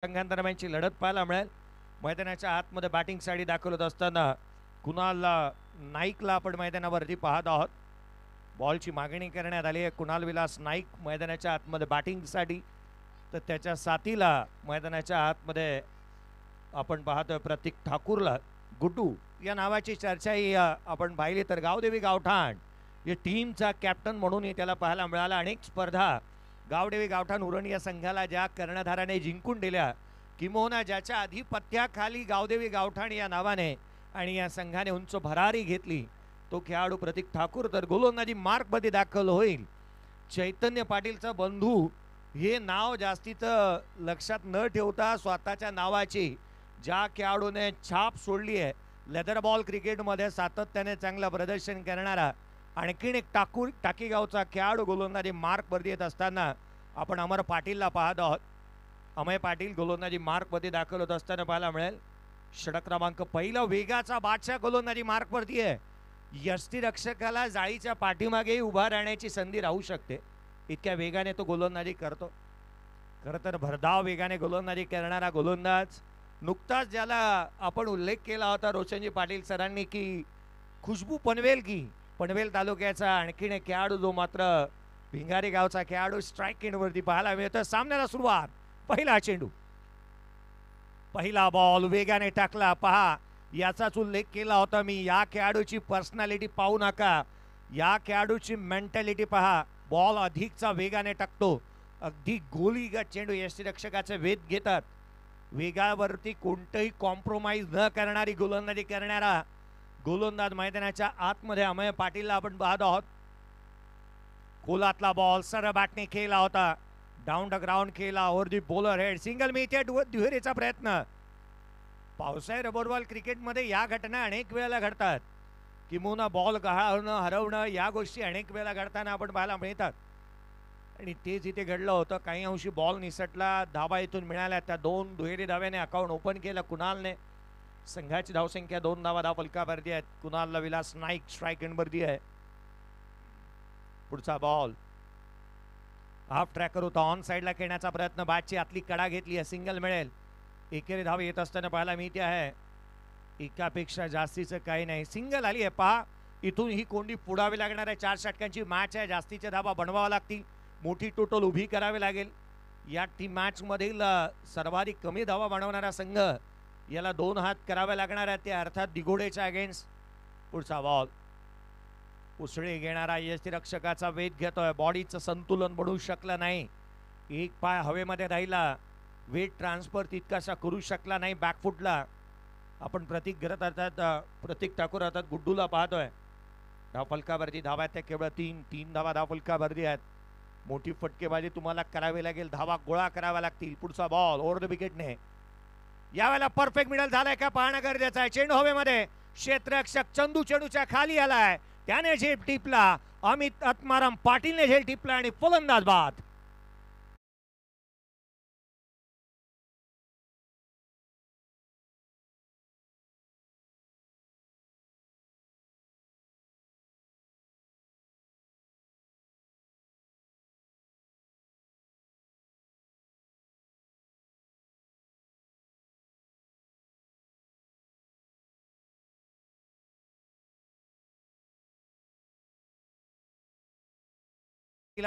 संघांदरम्यानची लढत पाहायला मिळेल. मैदानाच्या आतमध्ये बॅटिंगसाठी दाखवत असताना कुणाल नाईकला आपण मैदानावरती पाहत आहोत. बॉलची मागणी करण्यात आली आहे. कुणाल विलास नाईक मैदानाच्या आतमध्ये बॅटिंगसाठी, तर त्याच्या साथीला मैदानाच्या आतमध्ये आपण पाहतोय प्रतीक ठाकूरला. गुड्डू या नावाची चर्चाही आपण पाहिली तर गावदेवी गावठाण या टीमचा कॅप्टन म्हणूनही त्याला पाहायला मिळाला. अनेक स्पर्धा गावदेवी गावठाण उरण या संघाला ज्या कर्णधाराने जिंकून दिल्या, किंबहुना ज्याच्या आधिपत्याखाली गावदेवी गावठाण या नावाने आणि या संघाने उंच भरारी घेतली, तो खेळाडू प्रतीक ठाकूर. तर गोलंदाजी मार्कमध्ये दाखल होईल चैतन्य पाटीलचा बंधू. हे नाव जास्तीचं लक्षात न ठेवता स्वतःच्या नावाची ज्या खेळाडूने छाप सोडली आहे लेदर बॉल क्रिकेटमध्ये सातत्याने चांगलं प्रदर्शन करणारा आणखीन एक टाकीगावचा खेळाडू गोलंदाजी मार्कवरती येत असताना आपण अमर पाटीलला पाहत आहोत. अमय पाटील गोलंदाजी मार्कमध्ये दाखल होत असताना पाहायला मिळेल. षटक क्रमांक पहिला वेगाचा बादशाह गोलंदाजी मार्कवरती आहे. यष्टीरक्षकाला जाळीच्या पाठीमागेही उभा राहण्याची संधी राहू शकते, इतक्या वेगाने तो गोलंदाजी करतो. खरं तर भरधाव वेगाने गोलंदाजी करणारा गोलंदाज, नुकताच ज्याला आपण उल्लेख केला होता रोशनजी पाटील सरांनी की खुशबू पनवेल तालुक्याचा आणखीन एक खेळाडू, जो मात्र भिंगारी गावचा खेळाडू स्ट्राईक एंडवरती पाहायला मिळतो. सामन्याला सुरुवात. पहिला चेंडू, पहिला बॉल वेगाने टाकला. पहा, याचाच उल्लेख केला होता मी. या खेळाडूची पर्सनॅलिटी पाहू नका, या खेळाडूची मेंटॅलिटी पहा. बॉल अधिकचा वेगाने टाकतो, अगदी गोलीगत चेंडू यष्टीरक्षकाचे वेध घेतात. वेगावरती कोणतंही कॉम्प्रोमाइज न करणारी गोलंदाजी करणारा गोलंदाज मैदानाच्या आतमध्ये अमय पाटीलला आपण पाहत आहोत. कोलातला बॉल सरळ बॅटने खेळला होता, डाऊन द ग्राउंड खेळला. ओव्हर दी बॉलर हेड सिंगल मिळते. दुहेरीचा प्रयत्न. पावसाळी रबर बॉल क्रिकेटमध्ये या घटना अनेक वेळेला घडतात, किंबहुना बॉल गहाळणं हरवणं या गोष्टी अनेक वेळेला घडताना आपण पाहायला मिळतात. आणि तेच इथे घडलं होतं. काही अंशी बॉल निसटला, धाबा इथून मिळाल्या. त्या दोन दुहेरी धाव्याने अकाउंट ओपन केलं कुणालने. संघाची धावसंख्या 2 धावा धाव फलकावरती आहेत. कुणालला विलास नाईक स्ट्राईक एंडवरती आहे. पुढचा बॉल हाफ ट्रॅकर होता, ऑन साईडला खेळण्याचा प्रयत्न. बॅटची आतली कडा घेतली आहे, सिंगल मिळेल. एकेरी धाव येत असताना पाहायला मिळते आहे. एकापेक्षा जास्तीचं काही नाही, सिंगल आली आहे. पहा, इथून ही कोंडी पुढावी लागणार आहे. 4 षटकांची मॅच आहे, जास्तीच्या धावा बनवाव्या लागतील, मोठी टोटल उभी करावी लागेल. या टीम मॅच मधील सर्वाधिक कमी धावा बनवणारा संघ याला 2 हात करावे लागणार आहे, ते अर्थात दिघोडेच्या अगेन्स्ट. पुढचा बॉल उसळी घेणारा यष्टीरक्षकाचा वेध घेतोय. बॉडीचं संतुलन बनवू शकलं नाही, एक पाय हवेमध्ये राहिला, वेट ट्रान्सफर तितकासा करू शकला नाही बॅकफुटला. आपण प्रतीक ठाकूर अर्थात गुड्डूला पाहतोय. धावफलकावरती धावा आहेत त्या केवळ 3 धावा धावफलकावरती आहेत. मोठी फटकेबाजी तुम्हाला करावी लागेल, धावा गोळा कराव्या लागतील. पुढचा बॉल ओव्हर द विकेटने. यावेळेला परफेक्ट मिडल झालाय का पाहणं गरजेचं आहे. चेंडू हवेमध्ये, क्षेत्ररक्षक चंदू चेंडूच्या खाली आलाय, त्याने झेल टिपला. अमित आत्माराम पाटीलने झेल टिपला आणि फलंदाज बाद.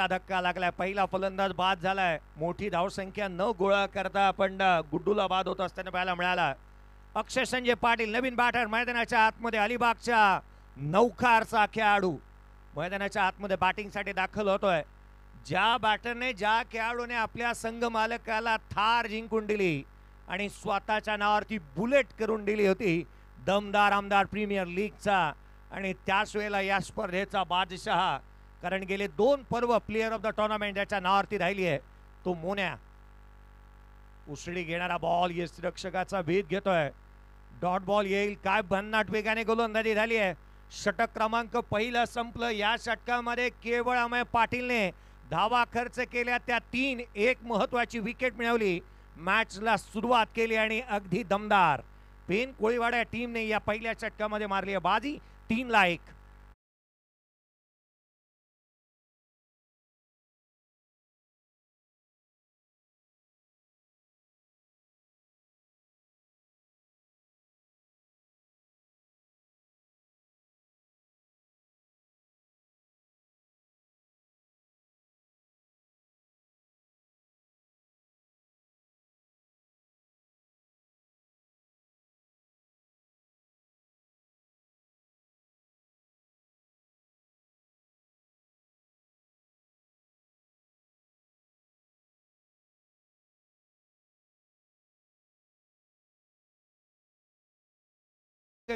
धक्का लागलाय, पहिला फलंदाज बाद झालाय. मोठी धावसंख्या न गोळा करता आपण गुड्डूला बाद होत असताना पाहायला मिळाला. अक्षय संजय पाटील नवीन बॅटर मैदानाच्या आतमध्ये, अलिबागच्या नौखारचा खेळाडू मैदानाच्या आतमध्ये बॅटिंगसाठी दाखल होतोय. ज्या बॅटरने, ज्या खेळाडूने आपल्या संघ मालकाला थार जिंकून दिली आणि स्वतःच्या नावावरती बुलेट करून दिली होती, दमदार आमदार प्रीमियर लीगचा, आणि त्याच वेळेला या स्पर्धेचा बादशाह, कारण गेले 2 पर्व प्लेयर ऑफ द टुर्नामेंट ज्याच्या नावावरती राहिली आहे, तो मोन्या. उसळी घेणारा बॉल यष्टीरक्षकाचा भेद घेतोय. डॉट बॉल येईल काय, भन्नाट वेगाने गोलंदाजी झाली आहे. षटक क्रमांक पहिलं संपलं. या षटकामध्ये केवळ अमय पाटीलने धावा खर्च केल्या, त्या 3 एक महत्वाची विकेट मिळवली, मॅचला सुरुवात केली आणि अगदी दमदार पेन कोळीवाडा टीमने या पहिल्या षटकामध्ये मारली आहे बाजी 3-1.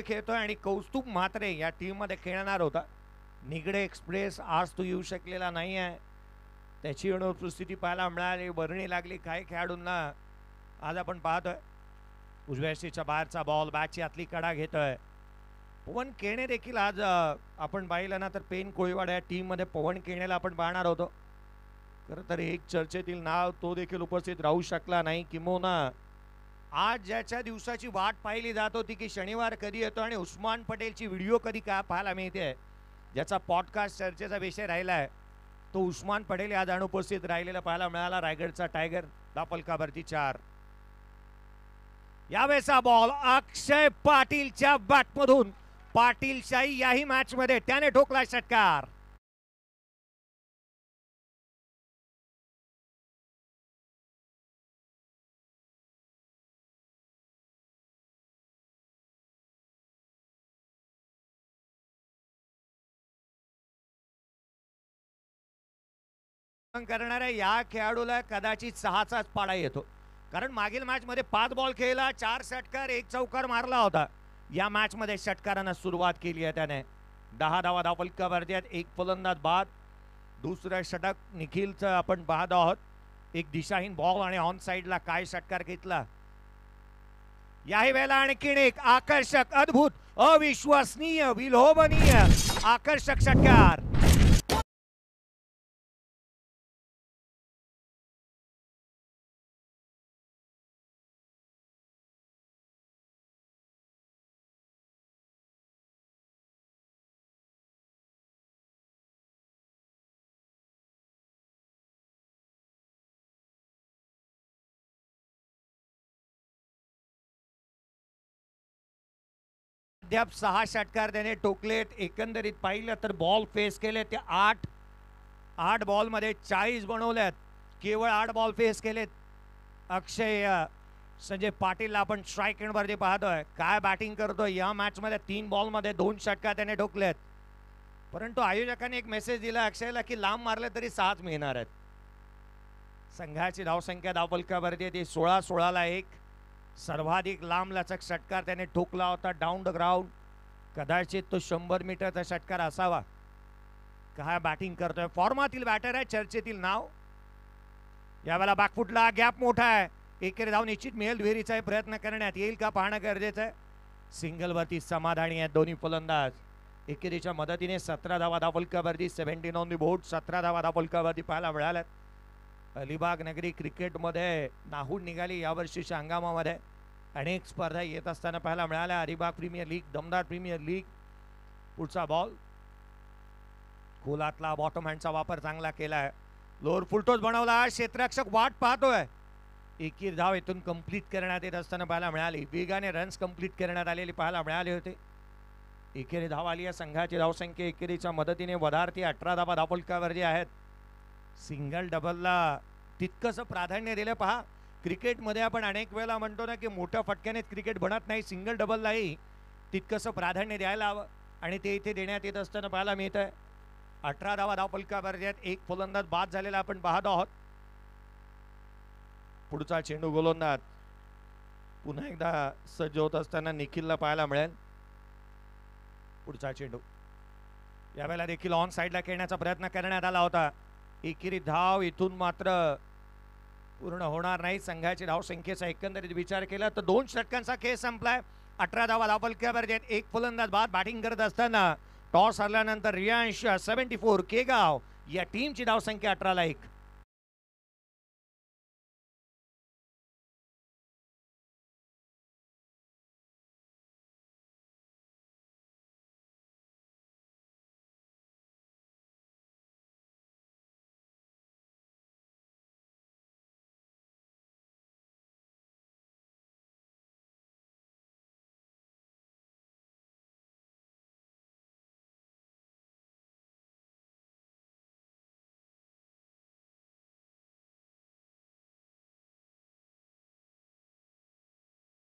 खेळतोय आणि कौस्तुभ म्हात्रे या टीम मध्ये खेळणार होता. निगडे एक्सप्रेस आज तो येऊ शकलेला नाही आहे. त्याची अनुपस्थिती पाहायला मिळाली. बरणी लागली काही खेळाडूंना. आज आपण पाहतोय उजव्या यष्टीच्या बाहेरचा बॉल बॅटची आतली कडा घेतोय. पवन केणे देखील आज आपण पाहिलं ना तर पेन कोळीवाड या टीम मध्ये पवन केणेला आपण पाहणार होतो. खरं तर एक चर्चेतील नाव तो देखील उपस्थित राहू शकला नाही. किंबहुना आज ज्याच्या दिवसाची वाट पाहिली जात होती की शनिवार कधी येतो आणि उस्मान पटेलची व्हिडिओ कधी काय पाहायला मिळते, ज्याचा पॉडकास्ट चर्चेचा विषय राहिला आहे, तो उस्मान पटेल आज अनुपस्थित राहिलेला पाहायला मिळाला. रायगडचा टायगर धापलकावरती 4. यावेळेचा बॉल अक्षय पाटीलच्या बॅटमधून. पाटीलशाही याही मॅच मध्ये त्याने ठोकला षटकार. करणाऱ्या या खेळाडूला कदाचित 6चाच पाडा येतो, कारण मागील मॅच मध्ये 5 बॉल खेळला, 4 षटकार 1 चौकार मारला होता. या मॅच मध्ये षटकारांना सुरुवात केली आहे त्याने. 10 धावा धावफलकावरती आहेत. 1 फलंदाज बाद. दुसरं षटक निखिलचं आपण पाहत आहोत. एक दिशाहीन बॉल आणि ऑन साइडला काय षटकार घेतला. याही वेळेला आणखीन एक आकर्षक, अद्भुत, अविश्वसनीय, विलोभनीय आकर्षक षटकार. अद्याप 6 षटकार त्याने टोकलेत. एकंदरीत पाहिलं तर बॉल फेस केले ते 8 बॉल मध्ये 40 बनवल्यात. केवळ 8 बॉल फेस केलेत. अक्षय संजय पाटीलला आपण स्ट्राईक एंडवरती पाहतोय. काय बॅटिंग करतोय या मॅच मध्ये. 3 बॉल मध्ये 2 षटकार त्याने ठोकलेत. परंतु आयोजकांनी एक मेसेज दिला अक्षयला की लांब मारले तरी 6च मिळणार आहेत. संघाची धावसंख्या धावफलकावरती ती 16-16ला 1. सर्वाधिक लांब लचक षटकार त्याने ठोकला होता डाऊन द ग्राउंड. कदाचित तो 100 मीटरचा षटकार असावा. काय बॅटिंग करतोय. फॉर्मातील बॅटर आहे. चर्चेतील नाव. यावेळेला बॅकफुटला गॅप मोठा आहे. एकेरी धाव निश्चित मिळेल. दुहेरीचा प्रयत्न करण्यात येईल का पाहणं गरजेचं आहे. सिंगलवरती समाधानी आहेत दोन्ही फलंदाज. एकेरीच्या मदतीने 17 धावा धावफलकावरती 17 ऑन द बोर्ड. 17 धावा धावफलकावरती पाहायला मिळाल्यात. अलिबाग नगरी क्रिकेटमध्ये नाहून निघाली. यावर्षीच्या हंगामामध्ये अनेक स्पर्धा येत असताना पाहायला मिळाल्या. अलिबाग प्रीमियर लीग, दमदार प्रीमियर लीग. पुढचा बॉल खोलातला बॉटम हँडचा वापर चांगला केलाय. लोअर फुलटॉस बनवला. क्षेत्ररक्षक वाट पाहतोय. एकेरी धाव इथून कंप्लीट करण्यात येत असताना पाहायला मिळाली. वेगाने रन्स कंप्लीट करण्यात आलेली पाहायला मिळाले होते. एकेरी धाव आली आहे. संघाची धावसंख्या एकेरीच्या मदतीने वधारती. 18 धावा धावफलकावरती आहेत. सिंगल डबलला तितकंसं प्राधान्य दिलं. पहा क्रिकेटमध्ये आपण अनेक वेळेला म्हणतो ना की मोठ्या फटक्याने क्रिकेट बनत नाही. सिंगल डबललाही तितकंसं प्राधान्य द्यायला हवं आणि ते इथे देण्यात येत असताना पाहायला मिळत आहे. 18 धावा धावफलकावरती आहेत. 1 फलंदाज बाद झालेला आपण पाहत आहोत. पुढचा चेंडू गोलंदाज पुन्हा एकदा सज्ज होत असताना निखिलला पाहायला मिळेल. पुढचा चेंडू यावेळेला देखील ऑन साइडला खेळण्याचा प्रयत्न करण्यात आला होता. एकेरी धाव इथून मात्र पूर्ण होणार नाही. संघाची धावसंख्येचा एकंदरीत विचार केला तर 2 षटकांचा खेळ संपलाय. 18 धावा धावफलकावरती आहेत. 1 फलंदाज बाद. बॅटिंग करत असताना टॉस हरल्यानंतर रियांश 74 केगाव या टीमची धावसंख्या 18ला 1.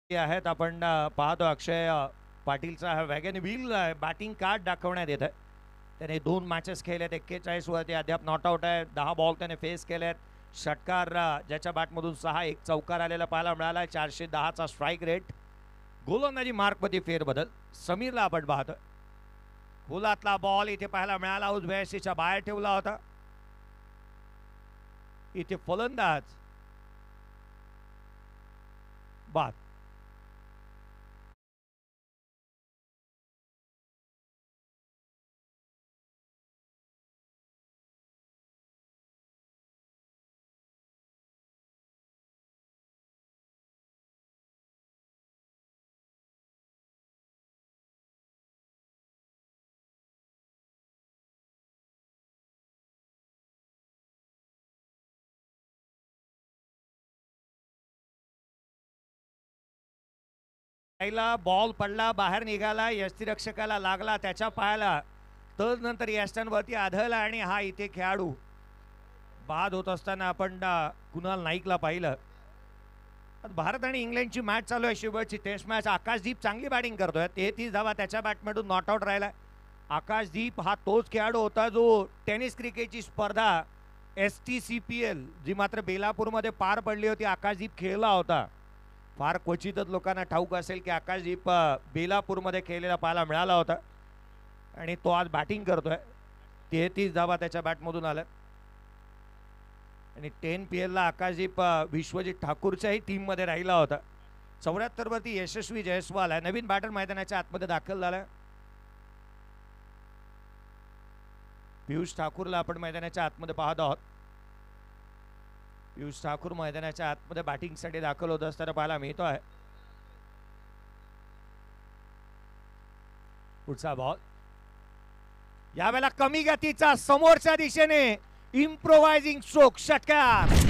आहेत आपण पाहतो अक्षय पाटीलचा हा वॅगन व्हील बॅटिंग कार्ड दाखवण्यात येत आहे. त्याने 2 मॅचेस खेळलेत. 41 वरती अद्याप नॉट आउट आहे. 10 बॉल त्याने फेस केलेत. षटकार ज्याच्या बॅटमधून 6, 1 चौकार आलेला पाहायला मिळाला. 410चा स्ट्राईक रेट. गोलंदाजी मार्कमध्ये फेरबदल. समीरला आपण पाहतोय. खोलातला बॉल इथे पाहायला मिळाला. उजव्या यष्टीच्या बाहेर ठेवला होता. इथे फलंदाज बाद. बॉल पडला, बाहेर निघाला, यष्टीरक्षकाला लागला त्याच्या पायाला. तर नंतर यष्टांवरती आढळला आणि हा इथे खेळाडू बाद होत असताना आपण कुणाल नाईकला पाहिलं. भारत आणि इंग्लंडची मॅच चालू आहे, शेवटची टेस्ट मॅच. आकाशदीप चांगली बॅटिंग करतोय. 33 धावा त्याच्या बॅटमधून नॉट आउट राहिला. आकाशदीप हा तोच खेळाडू होता जो टेनिस क्रिकेटची स्पर्धा STCPL जी मात्र बेलापूरमध्ये पार पडली होती, आकाशदीप खेळला होता. फार क्वचितच लोकांना ठाऊक असेल की आकाशदीप बेलापूरमध्ये खेळलेला पाहायला मिळाला होता आणि तो आज बॅटिंग करतोय. 33 धावा त्याच्या बॅटमधून आल्या आणि 10 PLला आकाशदीप विश्वजित ठाकूरच्याही टीममध्ये राहिला होता. 74 वरती यशस्वी जयस्वाल आहे. नवीन बॅटर मैदानाच्या आतमध्ये दाखल झाला. पियुष ठाकूरला आपण मैदानाच्या आतमध्ये पाहत आहोत. पियुष ठाकूर मैदानाच्या आतमध्ये बॅटिंगसाठी दाखल होत असताना पाहायला मिळतो आहे. पुढचा बॉल यावेळेला कमी गतीचा समोरच्या दिशेने इम्प्रोवायझिंग स्ट्रोक, षटकार.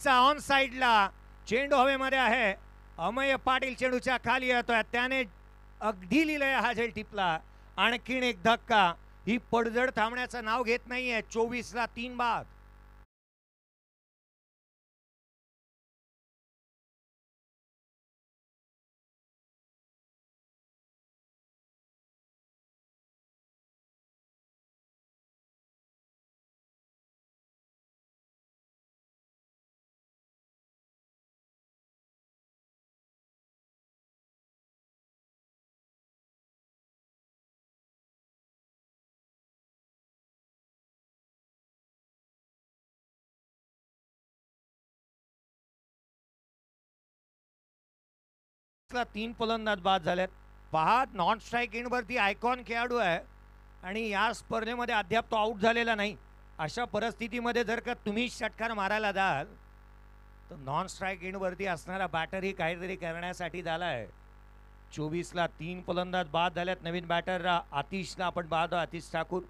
ऑन साइडला चेंडू हवेमध्ये आहे. अमय पाटील चेंडूच्या खाली येतोय. त्याने अगदी लिहिलंय हा झेल टिपला. आणखीन एक धक्का. ही पडझड थांबण्याचं नाव घेत नाहीये. 24ला 3 बाद. तीन फलंदाज बाद झालेत. पहा, नॉन स्ट्राईक एंडवरती आयकॉन खेळाडू आहे आणि या स्पर्धेमध्ये अद्याप तो आउट झालेला नाही. अशा परिस्थितीमध्ये जर का तुम्ही षटकार मारायला जाल तर नॉन स्ट्राईक एंडवरती असणारा बॅटर ही काहीतरी करण्यासाठी झालाय. 24ला 3 फलंदाज बाद झाल्यात. नवीन बॅटर आतिशला आपण पाहतो. आतिश ठाकूर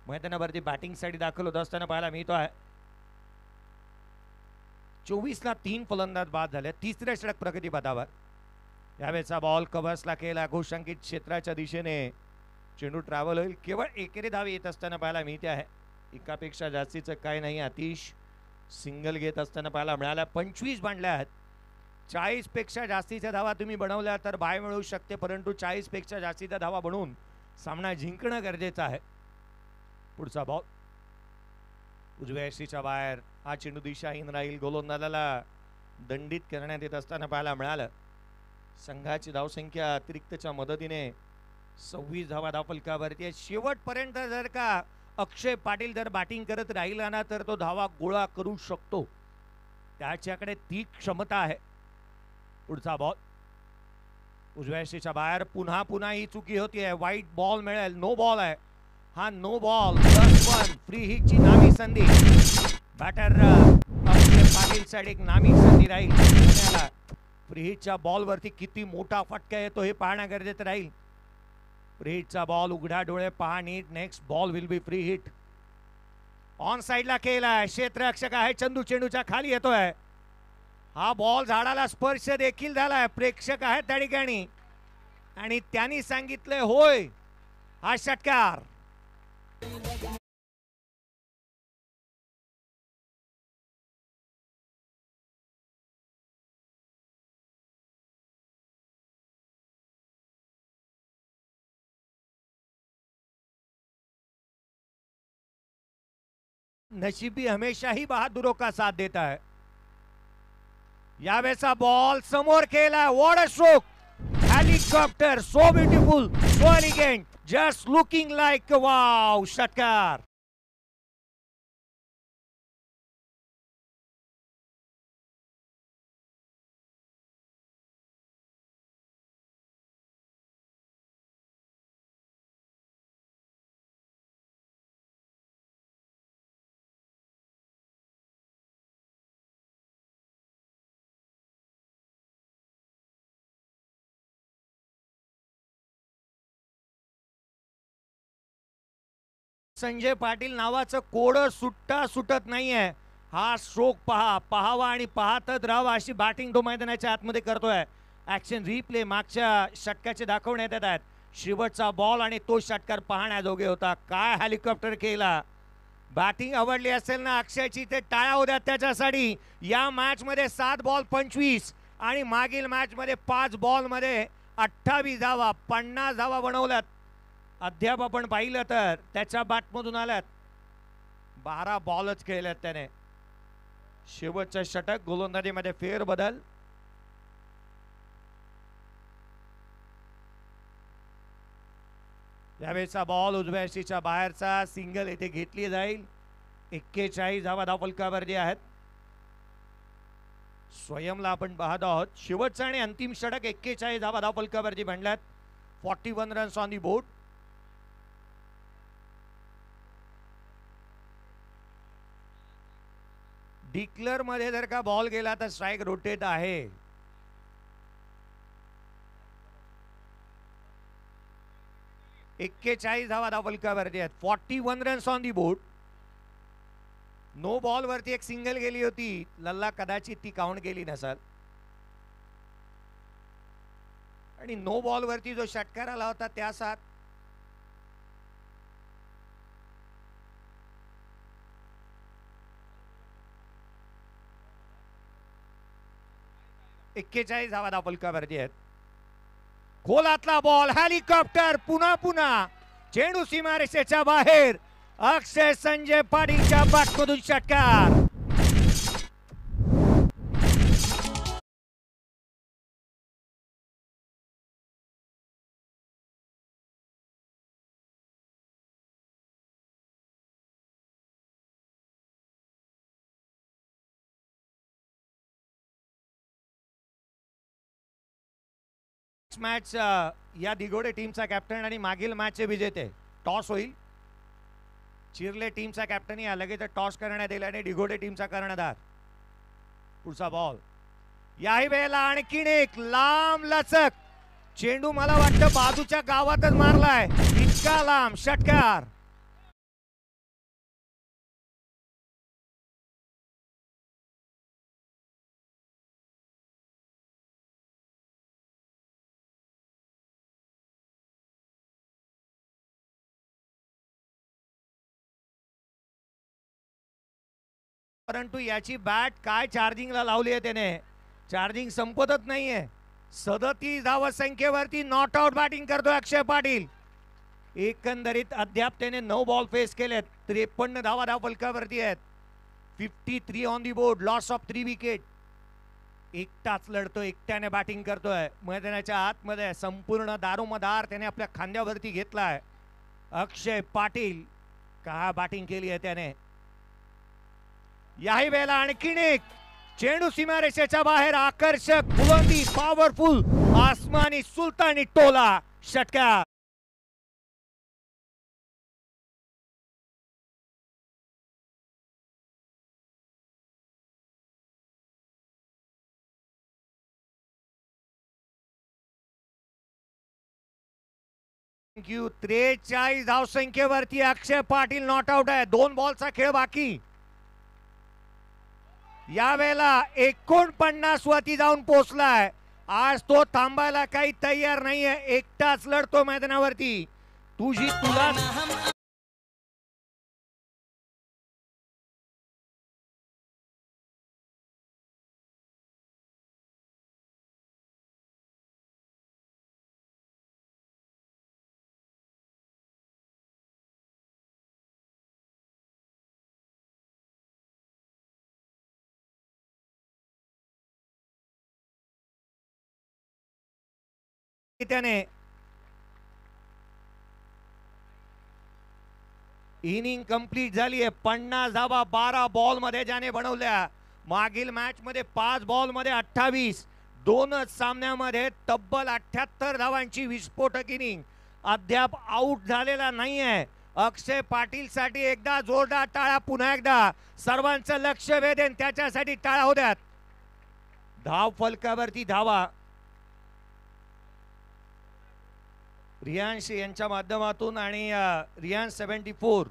मैदानावरती बॅटिंगसाठी दाखल होत असताना पाहायला मिळतो आहे. 24ला 3 फलंदाज बाद झाले. तिसऱ्या षटक प्रगतीपथावर. यावेळेचा बॉल कव्हर्सला केला. घोषांकित क्षेत्राच्या दिशेने चेंडू ट्रॅव्हल होईल. केवळ एकेरी धाव येत असताना पाहायला मिळते आहे. एकापेक्षा जास्तीचं काय नाही. आतिश सिंगल घेत असताना पाहायला मिळाला. 25 बांधल्या आहेत. 40 पेक्षा जास्तीच्या धावा तुम्ही बनवल्या तर बाय मिळू शकते, परंतु 40 पेक्षा जास्तीच्या धावा बनवून सामना जिंकणं गरजेचं आहे. पुढचा बॉल उजव्या यष्टीच्या बाहेर. हा चेंडू दिशाहीन राहील. गोलंदाजाला दंडित करण्यात येत असताना पाहायला मिळालं. संघाची धावसंख्या अतिरिक्तच्या मदतीने 26 धावा धावफलकावरती आहे. शेवटपर्यंत जर का अक्षय पाटील जर बॅटिंग करत राहिला ना तर तो धावा गोळा करू शकतो. त्याच्याकडे ती क्षमता आहे. पुढचा बॉल उजव्या यष्टीच्या बाहेर. पुन्हा ही चुकी होती आहे. वाईट बॉल मिळेल. नो बॉल आहे हा. No ball. +1 फ्री हिटची नामी संधी. बॅटर अक्षय पाटील साठी एक नामी संधी राहील. फ्री हिटच्या बॉलवरती किती मोठा फटका येतो हे पाहणं गरजेचं राहील. फ्री हिटचा बॉल उघडा डोळे पहा नीट. Next ball will be free hit. On साइडला केलाय. क्षेत्ररक्षक आहे चंदू. चेंडूच्या खाली येतोय. हा बॉल झाडाला स्पर्श देखील झालाय. प्रेक्षक आहेत त्या ठिकाणी आणि त्यांनी सांगितलंय होय हा षटकार. नशीबी हमेशा ही बहादुरों का साथ देता है. यावेळेचा बॉल समोर केला. What a stroke. Helicopter. So beautiful. So elegant. Just looking like wow. षटकार. संजय पाटील नावाचं कोड सुट्टा सुटत नाहीये. हा स्ट्रोक पहावा आणि पाहतच राहावा अशी बॅटिंग तो मैदानाच्या आतमध्ये करतोय. ऍक्शन रिप्ले मागच्या षटकाचे दाखवण्यात येत आहेत. शेवटचा बॉल आणि तो षटकार पाहण्याजोगे होता. काय हेलिकॉप्टर केला. बॅटिंग आवडली असेल ना अक्षयची ते टाळ्या होत्या त्याच्यासाठी. या मॅच मध्ये 7 बॉल 25 आणि मागील मॅच मध्ये 5 बॉल मध्ये 28 धावा 50 धावा बनवल्यात. अद्याप आपण पाहिलं तर त्याच्या बॅटमधून आल्यात 12 बॉलच खेळल्यात त्याने. शेवटचं षटक गोलंदाजीमध्ये फेरबदल. यावेळेचा बॉल उजव्या यष्टीच्या बाहेरचा. सिंगल येथे घेतली जाईल. 41 धावा धावफलकावरती आहेत. स्वयंला आपण पाहत आहोत. शेवटचा आणि अंतिम षटक 41 धावा धावफलकावरती बनल्यात. 41 runs on the board. Declare मध्ये जर का बॉल गेला तर स्ट्राइक रोटेट आहे. एक्केचाळीस धावा धावफलकावरती आहेत. 41 runs on the board. No ball वरती एक सिंगल गेली होती. लल्ला कदाचित ती काउंट केली नसल. आणि नो बॉल वरती जो षटकार आला होता त्या साथ 41 धावा धावफलकावरती आहेत. खोलातला बॉल. हेलिकॉप्टर. पुन्हा चेंडू सीमारेषेच्या बाहेर. अक्षय संजय पाटीलच्या बॅटमधून षटकार. मॅच या दिगोडे टीमचा कॅप्टन आणि मागील मॅचचे विजेते. टॉस होईल. चिरले टीमचा कॅप्टन या लगेच टॉस करण्यात येईल आणि दिगोडे टीमचा कर्णधार. पुढचा बॉल. याही वेळेला आणखीन एक लांब लचक चेंडू. मला वाटतं बाजूच्या गावातच मारलाय. इतका लांब षटकार. परंतु याची बॅट काय चार्जिंगला लावली आहे त्याने. चार्जिंग संपतच नाहीये. 37 धावा संख्येवरती नॉट आउट बॅटिंग करतोय अक्षय पाटील. एकंदरीत अद्याप त्याने 9 बॉल फेस केलेत. 53 धावा धावफलकावरती आहेत. 53 on the board. Loss of 3 wicket. एकटाच लढतोय. एकट्याने बॅटिंग करतोय. मैदानाच्या आतमध्ये संपूर्ण दारोमदार त्याने आपल्या खांद्यावरती घेतलाय. अक्षय पाटील. का बॅटिंग केली आहे त्याने. याही वेळेला आणखीन एक चेंडू सीमारेषेच्या बाहेर. आकर्षक बुलंदी. पॉवरफुल आसमानी सुलतानी टोला. षटकार. Thank you. 43 धावसंख्येवरती अक्षय पाटील नॉट आउट आहे. 2 बॉलचा खेळ बाकी. यावेळेला 49 वरती जाऊन पोहोचलाय. आज तो थांबायला काही तयार नाहीये. एकटाच लढतो मैदानावरती. तुला त्याने इनिंग कंप्लीट झाली आहे. 50 धावा 12 बॉल मध्ये ज्याने बनवल्या. मागील मॅच मध्ये 5 बॉल मध्ये 28, दोनच सामन्यामध्ये तब्बल 78 धावांची विस्फोटक इनिंग. अद्याप आउट झालेला नाहीये. अक्षय पाटील साठी एकदा जोरदार टाळ्या. पुन्हा एकदा सर्वांचं लक्ष वेधेन त्याच्यासाठी टाळ्या होत्यात. धाव फलकावरती धावा रियांश यांच्या माध्यमातून आणि रियांश 74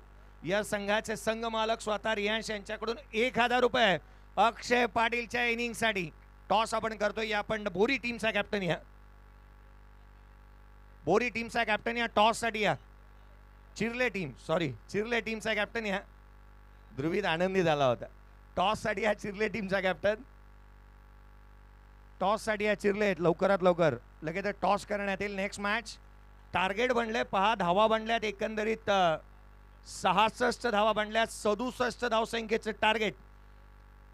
या संघाचे संघ मालक स्वतः रियांश यांच्याकडून 1000 रुपये अक्षय पाटीलच्या इनिंग साठी. टॉस आपण करतोय. आपण बोरी टीमचा कॅप्टन या. बोरी टीमचा कॅप्टन या टॉस साठी या. चिरले टीमचा कॅप्टन या. ध्रुवीत आनंदी झाला होता. टॉस साठी या चिरले टीमचा कॅप्टन. टॉस साठी या चिरले लवकरात लवकर लगेच टॉस करण्यात येईल. नेक्स्ट मॅच टार्गेट बनले पहा. धावा बनल्यात एकंदरीत 66 धावा बनल्यात. 67 धावसंख्येचं टार्गेट.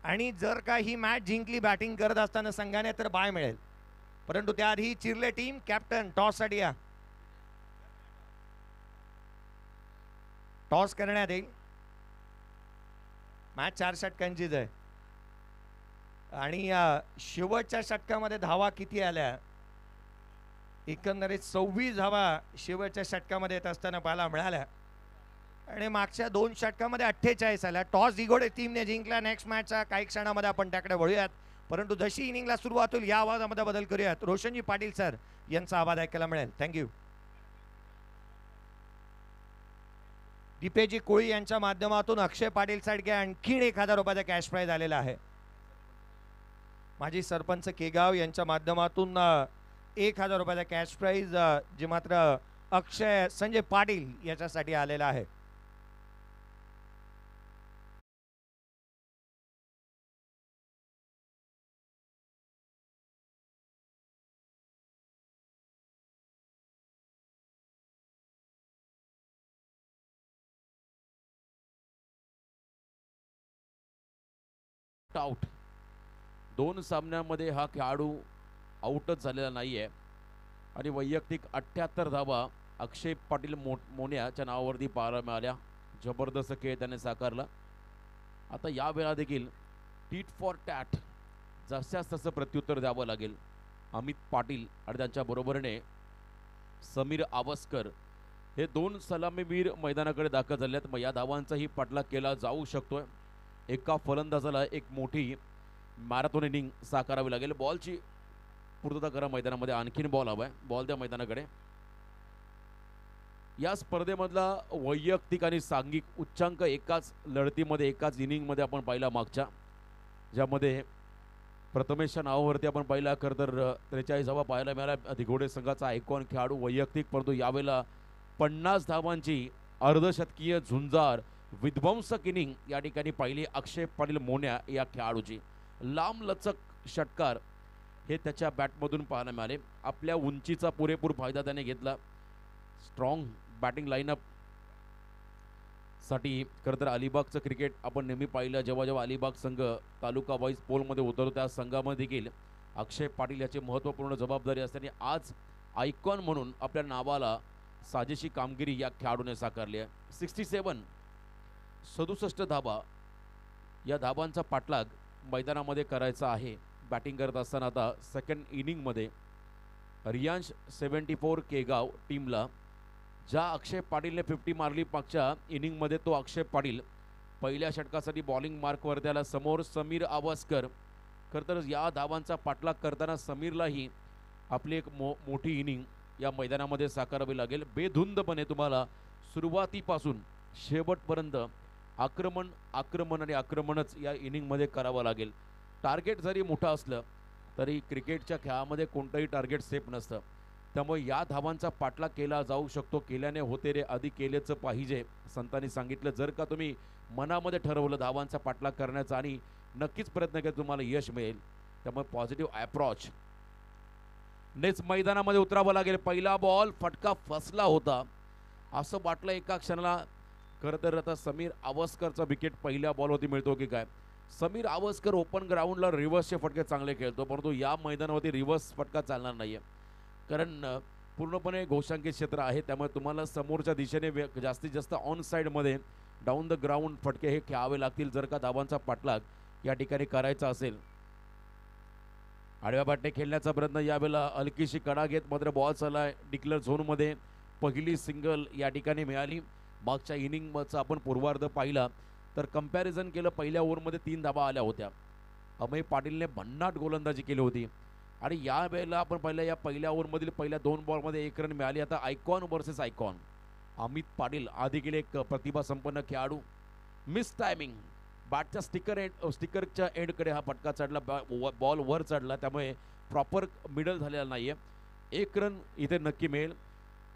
आणि जर का ही मॅच जिंकली बॅटिंग करत असताना संघाने तर बाय मिळेल. परंतु त्याआधी चिरले टीम कॅप्टन टॉस साठी या. टॉस करण्यात येईल. मॅच 4 षटकांचीच आहे आणि शेवटच्या षटकामध्ये धावा किती आल्या. एकंदरीत 26 धावा शेवटच्या षटकामध्ये येत असताना पाहायला मिळाल्या आणि मागच्या 2 षटकामध्ये 48 आल्या. टॉस दिघोडे टीमने जिंकला. नेक्स्ट मॅचच्या काही क्षणामध्ये आपण त्याकडे वळूयात. परंतु जशी इनिंगला सुरुवात होईल या आवाजामध्ये बदल करूयात. रोशनजी पाटील सर यांचा आवाज ऐकायला मिळेल. थँक्यू. दीपेजी कोळी यांच्या माध्यमातून अक्षय पाटील साठी आणखीन 1000 रुपयाचा कॅश प्राइज आलेला आहे. माजी सरपंच केगाव यांच्या माध्यमातून 1000 रुपयाचा कॅश प्राइज जे मात्र अक्षय संजय पाटील याच्यासाठी आलेला आहे. आउट. 2 सामन्यांमध्ये हा खेळाडू आउटच झालेला नाहीये आणि वैयक्तिक 78 धावा अक्षय पाटील मोन्याच्या नावावरती पाहायला मिळाल्या. जबरदस्त खेळ त्याने साकारला. आता या वेळा देखील टीट फॉर टॅट जशास तसं प्रत्युत्तर द्यावं लागेल. अमित पाटील आणि त्यांच्या बरोबरीने समीर आवस्कर हे 2 सलामीवीर मैदानाकडे दाखल झाले आहेत. मग या धावांचाही पाठलाग केला जाऊ शकतोय. एका फलंदाजाला एक मोठी मॅरेथॉन इनिंग साकारावी लागेल. बॉलची पूर्तता करा मैदानामध्ये. आणखीन बॉल हवा आहे. बॉल द्या मैदानाकडे. या स्पर्धेमधला वैयक्तिक आणि सांघिक उच्चांक एकाच लढतीमध्ये एकाच इनिंगमध्ये आपण पाहिला मागच्या, ज्यामध्ये प्रथमेशच्या नावावरती आपण पाहिला खरं तर 43 धावा पाहायला मिळाल्या. दिघोडे संघाचा आयकॉन खेळाडू वैयक्तिक, परंतु यावेळेला 50 धावांची अर्धशतकीय झुंजार विध्वंसक इनिंग या ठिकाणी पाहिली अक्षय पाटील मोन्या या खेळाडूची. लांब लचक षटकार हे त्याच्या बॅटमधून पाहायला मिळाले. आपल्या उंचीचा पुरेपूर फायदा त्याने घेतला. स्ट्रॉंग बॅटिंग लाईनअप साठी खरं तर अलिबागचं क्रिकेट आपण नेहमी पाहिलं. जेव्हा जेव्हा अलिबाग संघ तालुका वाईज पोलमध्ये उतरतो त्या संघामध्ये देखील अक्षय पाटील याची महत्त्वपूर्ण जबाबदारी असते आणि आज आयकॉन म्हणून आपल्या नावाला साजेशी कामगिरी या खेळाडूने साकारली आहे. 67 धावा या धावांचा पाठलाग मैदानामध्ये करायचा आहे. बॅटिंग करत असताना आता सेकंड इनिंगमध्ये रियांश 74 केगाव टीमला ज्या अक्षय पाटीलने 50 मारली मागच्या इनिंगमध्ये, तो अक्षय पाटील पहिल्या षटकासाठी बॉलिंग मार्कवर त्याला समोर समीर आवस्कर. खरं तर या धावांचा पाठलाग करताना समीरलाही आपली एक मोठी इनिंग या मैदानामध्ये साकारावी लागेल. बेधुंदपणे तुम्हाला सुरुवातीपासून शेवटपर्यंत आक्रमण आणि आक्रमणच या इनिंगमध्ये करावं लागेल. टार्गेट जरी मोठं असलं तरी क्रिकेटच्या खेळामध्ये कोणतंही टार्गेट सेफ नसतं. त्यामुळे या धावांचा पाठलाग केला जाऊ शकतो. केल्याने होते रे, आधी केलेचं पाहिजे संतांनी सांगितलं. जर का तुम्ही मनामध्ये ठरवलं धावांचा पाठलाग करण्याचा आणि नक्कीच प्रयत्न केला तुम्हाला यश मिळेल. त्यामुळे पॉझिटिव्ह अप्रोच नेच मैदानामध्ये उतरावं लागेल. पहिला बॉल फटका फसला होता असं वाटलं एका क्षणाला. खरं तर आता समीर आवस्करचा विकेट पहिल्या बॉलवरती मिळतो की काय. समीर आवस्कर ओपन ग्राउंडला रिव्हर्सचे फटके चांगले खेळतो, परंतु या मैदानावरती रिव्हर्स फटका चालणार नाहीये. कारण पूर्णपणे घोषांकित क्षेत्र आहे, त्यामुळे तुम्हाला समोरच्या दिशेने जास्तीत जास्त ऑन साईडमध्ये डाऊन द ग्राउंड फटके हे खेळावे लागतील जर का धावांचा पाठलाग या ठिकाणी करायचा असेल. आडव्या बाटने खेळण्याचा प्रयत्न, यावेळेला हलकीशी कडा घेत मात्र बॉल चाललाय डिक्लेअर झोनमध्ये. पहिली सिंगल या ठिकाणी मिळाली. मागच्या इनिंगचा आपण पूर्वार्ध पाहिला तर कंपॅरिझन केलं, पहिल्या ओव्हरमध्ये 3 धावा आल्या होत्या. अमय पाटीलने भन्नाट गोलंदाजी केली होती आणि या वेळेला आपण पाहिलं या पहिल्या ओव्हरमधील पहिल्या 2 बॉलमध्ये 1 रन मिळाली. आता icon versus icon. Amit Patil आधी गेले एक प्रतिभा संपन्न खेळाडू. मिस टायमिंग, बॅटच्या स्टिकरच्या एंडकडे हा फटका चढला, बॉल वर चढला, त्यामुळे प्रॉपर मिडल झालेला नाहीये. 1 रन इथे नक्की मिळेल.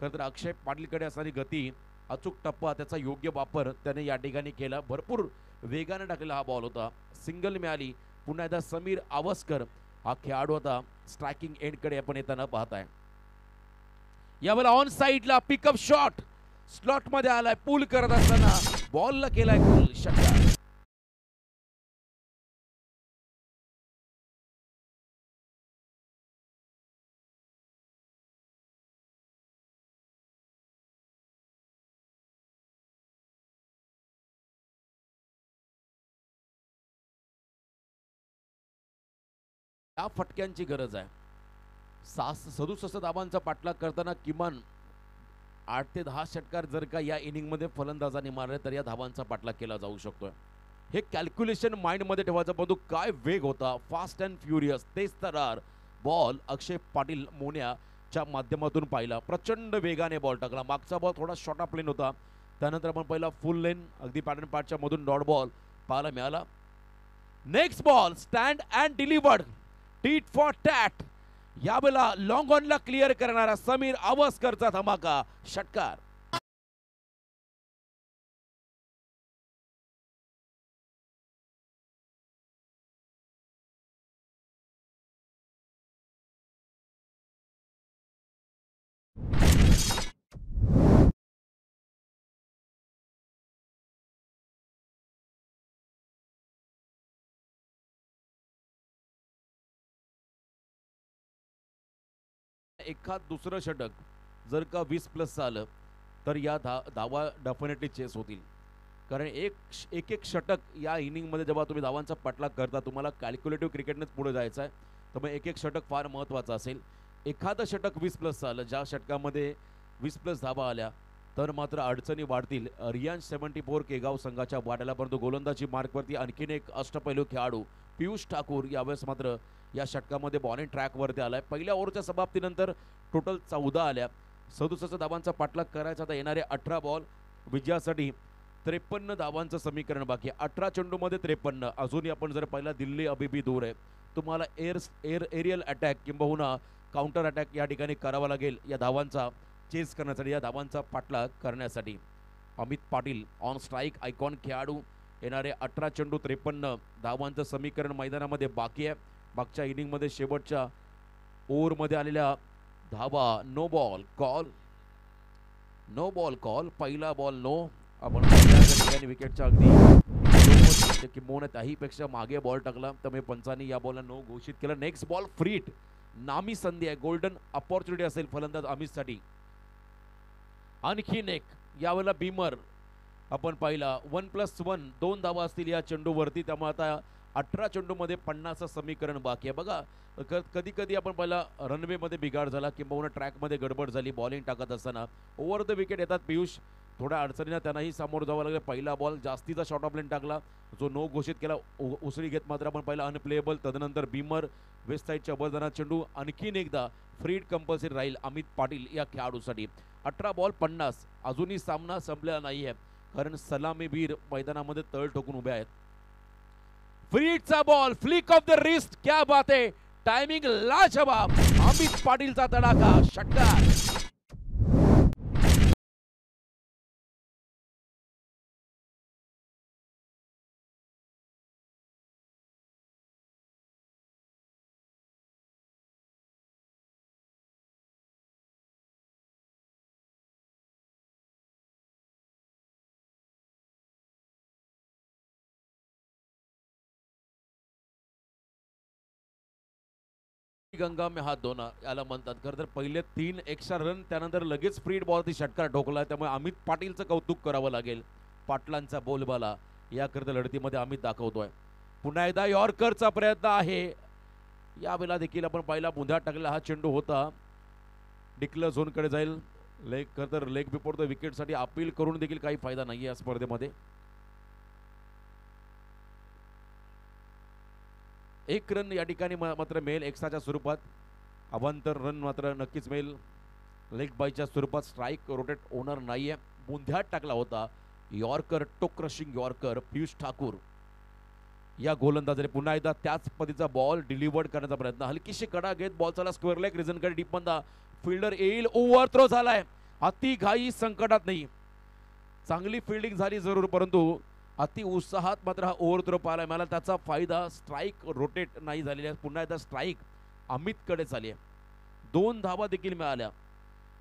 खरं तर अक्षय पाटीलकडे असणारी गती, अचूक टप्पा, त्याचा योग्य वापर त्याने या ठिकाणी केला. भरपूर वेगाने टाकलेला हा बॉल होता. सिंगल मिळाली. पुन्हा एकदा समीर आवस्कर हा खेळाडू आता स्ट्रायकिंग एंडकडे आपण येताना पाहताय. यावेळेला ऑन साईडला पिकअप शॉट स्लॉट मध्ये आलाय. पूल करत असताना बॉलला केलाय गोल. षटकार. या फटक्यांची गरज आहे. 67 धावांचा पाठलाग करताना किमान 8 ते 10 षटकार जर का या इनिंगमध्ये फलंदाजांनी मारले तर या धावांचा पाठलाग केला जाऊ शकतोय. हे कॅल्क्युलेशन माइंडमध्ये ठेवायचं. परंतु काय वेग होता, फास्ट अँड फ्युरियस. तेच तरार बॉल अक्षय पाटील मोन्याच्या माध्यमातून पाहिला. प्रचंड वेगाने बॉल टाकला. मागचा बॉल थोडा शॉर्ट ऑफ लेन होता, त्यानंतर आपण पहिला फुल लेन अगदी पॅटर्न पार्टच्या मधून डॉट बॉल पाहायला मिळाला. Next ball stand and delivered, tit for tat. यावेळेला लॉंग ऑनला क्लिअर करणारा समीर आवस्करचा धमाका. षटकार. एखाद दुसरं षटक जर का 20+ आलं तर या धावा डेफिनेटली चेस होतील. कारण एक षटक या इनिंगमध्ये जेव्हा तुम्ही धावांचा पाठलाग करता, तुम्हाला कॅल्क्युलेटिव्ह क्रिकेटनेच पुढे जायचं आहे. त्यामुळे एक षटक फार महत्त्वाचं असेल. एखादं षटक 20+ आलं, ज्या षटकामध्ये 20+ धावा आल्या तर मात्र अडचणी वाढतील. रियांश 74 केगाव संघाच्या वाट्याला. परंतु गोलंदाजी मार्कवरती आणखीन एक अष्टपैलू खेळाडू पियुष ठाकूर यावेळेस मात्र या षटकामध्ये बॉलिंग ट्रॅकवरती आलाय. पहिल्या ओव्हरच्या समाप्तीनंतर टोटल 14 आल्या. 67 धावांचा पाठलाग करायचा. आता येणारे 18 बॉल विजयासाठी 53 धावांचं समीकरण बाकी आहे. 18 चेंडूमध्ये 53. अजूनही आपण जर पहिला दिल्ली अभिबी दूर आहे. तुम्हाला एरियल अटॅक किंबहुना काउंटर अटॅक या ठिकाणी करावा लागेल या धावांचा चेस करण्यासाठी, या धावांचा पाठलाग करण्यासाठी. Amit Patil on strike, icon खेळाडू. येणारे 18 चेंडू 53 धावांचं समीकरण मैदानामध्ये बाकी आहे. मागच्या इनिंगमध्ये शेवटच्या ओव्हरमध्ये आलेल्या धावा no ball call. No ball call. पहिला बॉल नो. आपण ठिकाणी विकेटच्या अगदी किंबहुना त्याहीपेक्षा मागे बॉल टाकला, त्यामुळे पंचांनी या बॉलला नो घोषित केलं. Next ball free hit. नामी संधी आहे, गोल्डन अपॉर्च्युनिटी असेल फलंदाज अमितसाठी. आणखीन एक यावेळेला बीमर आपण पाहिला. 1+1 2 धावा असतील या चेंडूवरती. त्यामुळे आता 18 चेंडूमध्ये 50चं समीकरण बाकी आहे. बघा कधी कधी आपण पहिला रनवेमध्ये बिघाड झाला किंबहुना ट्रॅकमध्ये गडबड झाली बॉलिंग टाकत असताना. ओव्हर द विकेट येतात पियुष. थोड्या अडचणीनं त्यांनाही सामोरं जावं लागलं. पहिला बॉल जास्तीचा शॉर्ट ऑफ लेन टाकला, जो नो घोषित केला. उसळी घेत मात्र आपण पहिला अनप्लेएबल. तदनंतर बीमर वेस्ट साईडच्या बलदाना चेंडू. आणखीन एकदा फ्री हिट कंपल्सरी राहील अमित पाटील या खेळाडूसाठी. 18 बॉल 50. अजूनही सामना संपलेला नाही आहे, कारण सलामीवीर मैदानामध्ये तळ ठोकून उभे आहेत. फ्री हिटचा ball, flick off the wrist. क्या बात आहे. टायमिंग लाजवाब. अमित पाटीलचा तडाखा. षटकार. गंगा में हात धोना याला म्हणतात. खरं तर पहिले 3 एक्स्ट्रा रन त्यानंतर लगेच स्प्रीड बॉलवरती षटकार ठोकला. त्यामुळे अमित पाटीलचं कौतुक करावं लागेल. पाटलांचा बोलबाला याकरता लढतीमध्ये अमित दाखवतोय. पुन्हा एकदा यॉर्करचा प्रयत्न आहे. यावेळेला देखील आपण पहिला बुंध्यात टाकलेला हा चेंडू होता. डिक्लेअर झोनकडे जाईल. लेग खरं तर लेग बिफोर द विकेटसाठी अपील करून देखील काही फायदा नाही या स्पर्धेमध्ये. एक रन या ठिकाणी मात्र मिळेल एक्स्ट्राच्या स्वरूपात. अवांतर रन मात्र नक्कीच मिळेल लेग बायच्या स्वरूपात. स्ट्राईक रोटेट होणार नाहीये. बुंध्यात टाकला होता यॉर्कर, टो क्रशिंग यॉर्कर पियुष ठाकूर या गोलंदाजाने पुन्हा एकदा त्याच पद्धतीचा बॉल डिलिव्हर्ड करण्याचा प्रयत्न. हलकीशी कडा घेत बॉल चला स्क्वेअर लेग रिझनकडे डीप बंदा. फिल्डर येईल. ओव्हर थ्रो झालाय. अति घाई संकटात नाही. चांगली फिल्डिंग झाली जरूर, परंतु अति उत्साहात मात्र हा ओव्हर थ्रो पाहायला मिळाला. त्याचा फायदा स्ट्राईक रोटेट नाही झालेली आहे. पुन्हा एकदा स्ट्राईक अमितकडे झाली आहे. 2 धावा देखील मिळाल्या.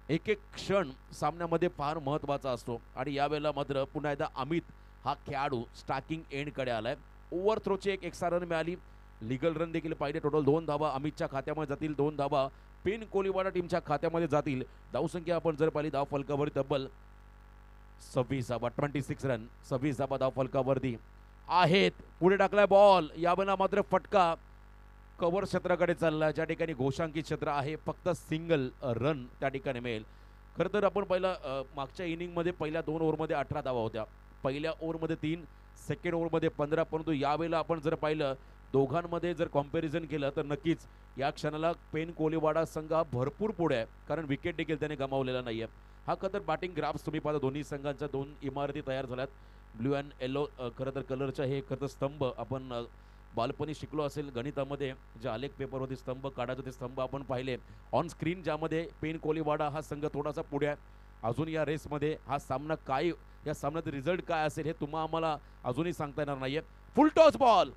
एक एक क्षण सामन्यामध्ये फार महत्त्वाचा असतो आणि यावेळेला मात्र पुन्हा एकदा अमित हा खेळाडू स्टार्किंग एंडकडे आलाय. ओव्हर थ्रोची एक एक्स्ट्रा रन मिळाली. लिगल रन देखील पाहिजे. टोटल 2 धावा अमितच्या खात्यामध्ये जातील. 2 धावा पेन कोलीवाडा टीमच्या खात्यामध्ये जातील. धावसंख्या आपण जर पाहिली धाव फलकावर तब्बल 26 धावा, 26 रन, 26 धावा धाव फलकावरती आहेत. पुढे टाकलाय बॉल. यावेळेला मात्र फटका कव्हर क्षेत्राकडे चालला. ज्या ठिकाणी घोषांकित क्षेत्र आहे. फक्त सिंगल रन त्या ठिकाणी मिळेल. खरं तर आपण मागच्या इनिंगमध्ये पहिल्या 2 ओव्हरमध्ये 18 धावा होत्या. पहिल्या ओव्हरमध्ये 3, सेकंड ओव्हरमध्ये 15. परंतु यावेळेला आपण जर पाहिलं दोघांमध्ये जर कॉम्पॅरिझन केलं तर नक्कीच या क्षणाला पेन कोलीवाडा संघ हा भरपूर पुढे आहे. कारण विकेट देखील त्याने गमावलेला नाही आहे. हा खरं तर बॅटिंग ग्राफ्स तुम्ही पाहता दोन्ही संघांच्या 2 इमारती तयार झाल्यात. ब्ल्यू अँड येलो खरं तर कलरच्या हे खरं तर स्तंभ आपण बालपणी शिकलो असेल गणितामध्ये जे आलेख पेपरवरती स्तंभ काढायचे ते स्तंभ आपण पाहिले ऑन स्क्रीन, ज्यामध्ये पेन कोलीवाडा हा संघ थोडासा पुढे आहे. अजून या रेसमध्ये हा सामना काय, या सामन्याचा रिझल्ट काय असेल हे तुम्हाला आम्हाला अजूनही सांगता येणार नाहीये. फुल टॉस बॉल.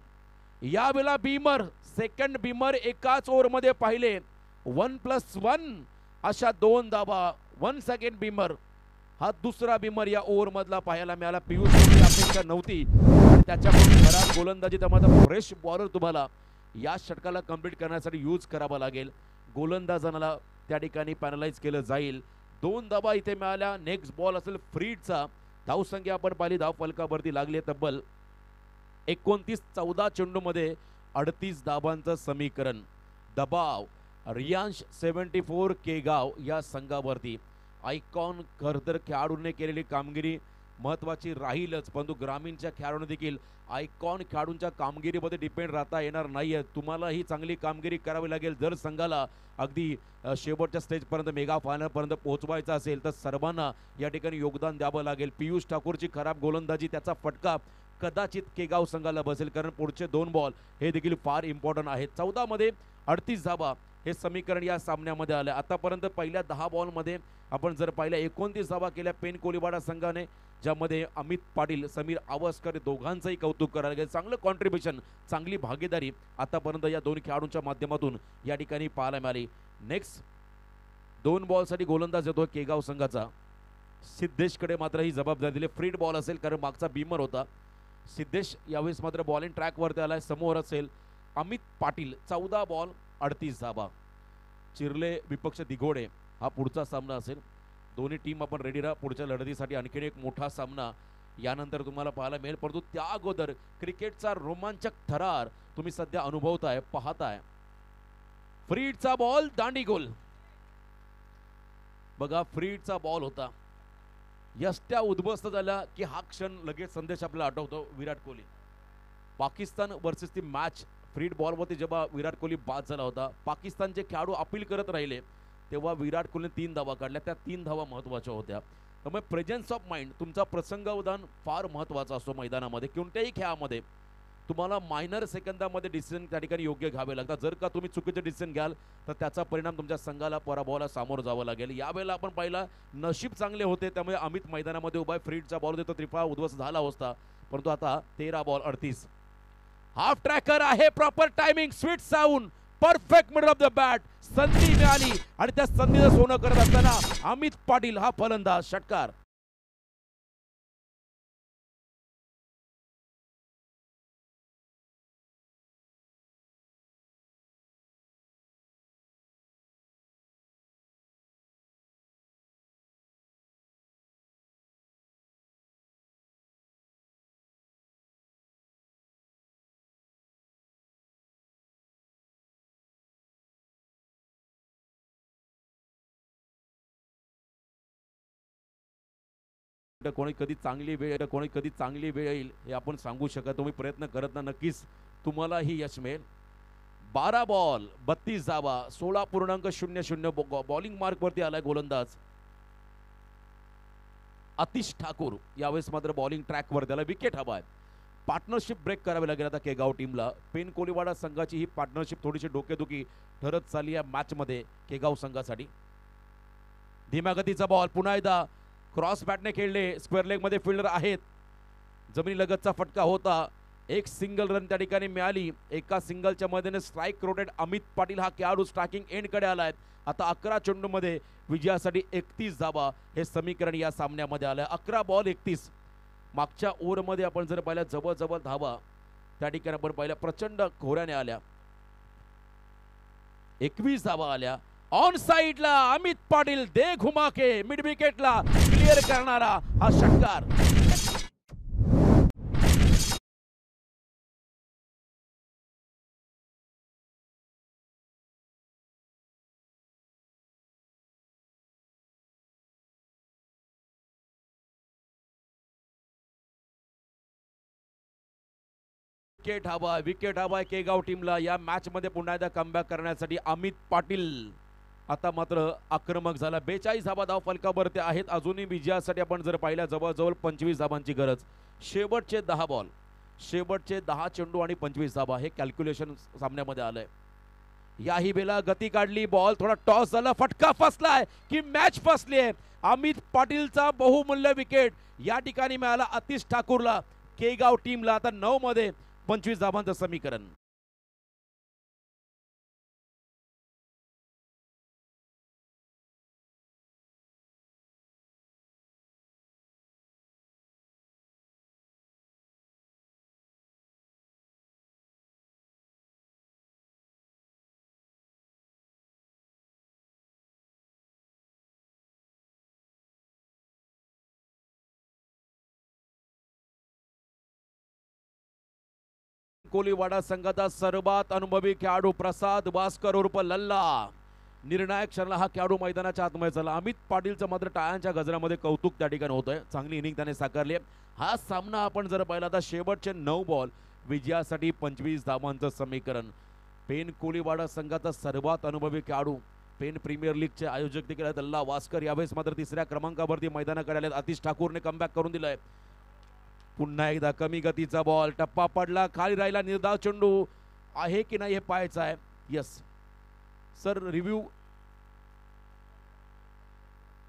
यावेळेला बीमर, सेकंड बीमर एकाच ओव्हरमध्ये पाहिले. 1+1 अशा 2 धावा. 1 सेकंड बीमर हा दुसरा बीमर या ओव्हर मधला पाहायला मिळाला. पियुष अपेक्षा नव्हती. त्याच्याकडून खराब गोलंदाजी त्यामध्ये फ्रेश बॉलर तुम्हाला या षटकाला कंप्लीट करण्यासाठी यूज करावा लागेल. गोलंदाजांना त्या ठिकाणी पॅनलाइज केलं जाईल. 2 धावा इथे मिळाल्या. नेक्स्ट बॉल असेल फ्रीडचा. धावसंख्या आपण पाहिली धाव फलकावरती लागली तब्बल 29-14 चेंडूमध्ये 38 धावांचं समीकरण. दबाव रियांश 74 केगाव या संघावरती. आयकॉन खरतर खेळाडूंनी केलेली कामगिरी महत्त्वाची राहीलच, परंतु ग्रामीणच्या खेळाडूंनी देखील आयकॉन खेळाडूंच्या कामगिरीमध्ये डिपेंड राहता येणार नाहीये. तुम्हाला ही चांगली कामगिरी करावी लागेल. जर संघाला अगदी शेवटच्या स्टेजपर्यंत मेगा फायनलपर्यंत पोहोचवायचं असेल तर सर्वांना या ठिकाणी योगदान द्यावं लागेल. पियुष ठाकूरची खराब गोलंदाजी त्याचा फटका कदाचित केगाव संघाला बसेल, कारण पुढचे 2 बॉल हे देखील फार इम्पॉर्टंट आहेत. 14 मध्ये 38 धावा हे समीकरण या सामन्यामध्ये आलं. आतापर्यंत पहिल्या 10 बॉलमध्ये आपण जर पाहिल्या 29 धावा केल्या पेन कोलीवाडा संघाने, ज्यामध्ये अमित पाटील, समीर आवस्कर दोघांचंही कौतुक करायला गेलं. चांगलं कॉन्ट्रीब्युशन, चांगली भागीदारी आतापर्यंत या 2 खेळाडूंच्या माध्यमातून या ठिकाणी पाहायला मिळाली. नेक्स्ट 2 बॉलसाठी गोलंदाज येतो केगाव संघाचा. सिद्धेशकडे मात्र ही जबाबदारी दिली. फ्रीड बॉल असेल कारण मागचा बीमर होता. सिद्धेश यावेळेस मात्र बॉलिंग ट्रॅकवरती आलाय. समोर असेल अमित पाटील. 14 बॉल 38 धावा. चिरले विपक्ष दिघोडे हा पुढचा सामना असेल. दोन्ही टीम आपण रेडी राहा पुढच्या लढतीसाठी. आणखीन एक मोठा सामना यानंतर तुम्हाला पाहायला मिळेल, परंतु त्या अगोदर क्रिकेटचा रोमांचक थरार तुम्ही सध्या अनुभवताय, पाहताय. फ्रीडचा बॉल दांडी गोल. बघा फ्रीडचा बॉल होता. यष्ट्या उद्ध्वस्त झाला की हा क्षण लगेच संदेश आपल्याला आठवतो विराट कोहली. पाकिस्तान वर्सेस ती मॅच फ्रीड बॉलवरती जेव्हा विराट कोहली बाद झाला होता, पाकिस्तानचे खेळाडू अपील करत राहिले तेव्हा विराट कोहलीने 3 धावा काढल्या. त्या 3 धावा महत्त्वाच्या होत्या. त्यामुळे प्रेझेन्स ऑफ माइंड, तुमचा प्रसंगावधान फार महत्त्वाचा असतो मैदानामध्ये. कोणत्याही खेळामध्ये तुम्हाला मायनर सेकंदामध्ये डिसिजन त्या ठिकाणी योग्य घ्यावे लागतात. जर का तुम्ही चुकीचे डिसिजन घ्याल तर त्याचा परिणाम तुमच्या संघाला पराभवाला सामोरं जावं लागेल. यावेळेला आपण पाहिला नशीब चांगले होते, त्यामुळे अमित मैदानामध्ये उभा आहे. फ्रीडचा बॉल देतो, त्रिफळा उद्ध्वस्त झाला होता, परंतु आता 13 बॉल 38. हाफ ट्रॅकर आहे. Proper timing, sweet sound, perfect middle of the bat. संधी मिळाली आणि त्या संधीचं सोनं करत असताना अमित पाटील हा फलंदाज. षटकार. कोणी कधी चांगली वेळ कोणी कधी चांगली वेळ येईल हे आपण सांगू शकत. तुम्ही प्रयत्न करत ना, नक्कीच तुम्हालाही यश मिळेल. 12 बॉल 32 धावा 16.00 बॉलिंग मार्क वरती आलाय गोलंदाज आतिश ठाकूर. यावेळेस मात्र बॉलिंग ट्रॅक वर त्याला विकेट हवा आहे. पार्टनरशिप ब्रेक करावी लागेल आता केगाव टीमला. पेन कोलीवाडा संघाची ही पार्टनरशिप थोडीशी डोकेदुखी ठरत चालली या मॅच मध्ये केगाव संघासाठी. धीम्या गतीचा बॉल पुन्हा एकदा क्रॉस बॅटने खेळले. स्क्वेअर लेग मध्ये फिल्डर आहेत. जमिनी लगतचा फटका होता. एक सिंगल रन त्या ठिकाणी मिळाली. एका सिंगलच्या मदतीने स्ट्राइक रोटेड अमित पाटील हा खेळाडू स्ट्रायकिंग एंड कडे आलाय. आता 11 चेंडूमध्ये विजयासाठी 31 धावा हे समीकरण या सामन्यामध्ये आलंय. 11 बॉल 31. मागच्या ओव्हरमध्ये आपण जर पाहिल्या जवळ धावा त्या ठिकाणी आपण पाहिल्या प्रचंड खोऱ्याने आल्या. 21 धावा आल्या. ऑन साइडला अमित पाटील दे घुमा के मिड विकेटला क्लिअर करणारा हा षटकार. विकेट हवा केगाव टीमला. या मॅच मध्ये पुन्हा एकदा कमबॅक करण्यासाठी अमित पाटील आता मात्र आक्रमक झाला. 42 धावा धाव फलकावरती आहेत. अजूनही विजयासाठी आपण जर पाहिल्या जवळजवळ 25 धावांची गरज. शेवटचे 10 बॉल शेवटचे 10 चेंडू आणि 25 धावा हे कॅल्क्युलेशन सामन्यामध्ये आलंय. याही वेळेला गती काढली. बॉल थोडा टॉस झाला. फटका फसलाय की मॅच फसली आहे. अमित पाटीलचा बहुमूल्य विकेट या ठिकाणी मिळाला आतिश ठाकूरला. केगाव टीमला आता 9 मध्ये 25 धावांचं समीकरण. कोलीवाडा संघाचा सर्वात अनुभवी खेळाडू प्रसाद वास्कर उर्फ लल्ला. निर्णायक क्षणाला हा खेळाडू मैदानाच्या आतमध्ये झाला. अमित पाटीलचं मात्र टाळ्यांच्या गजरामध्ये कौतुक त्या ठिकाणी होतंय. चांगली इनिंग त्याने साकारली. हा सामना आपण जर पाहिला तर शेवटचे 9 बॉल विजयासाठी 25 धावांचं समीकरण. पेन कोलीवाडा संघाचा सर्वात अनुभवी खेळाडू पेन प्रीमियर लीगचे आयोजक देखील आहेत लल्ला वास्कर. यावेळेस मात्र 3ऱ्या क्रमांकावरती मैदानाकडे आले. आतिश ठाकूरने कमबॅक करून दिलंय. पुन्हा एकदा कमी गतीचा बॉल टप्पा पडला. खाली राहिला. निर्धाव चेंडू आहे की नाही हे पाहायचं आहे. यस सर रिव्ह्यू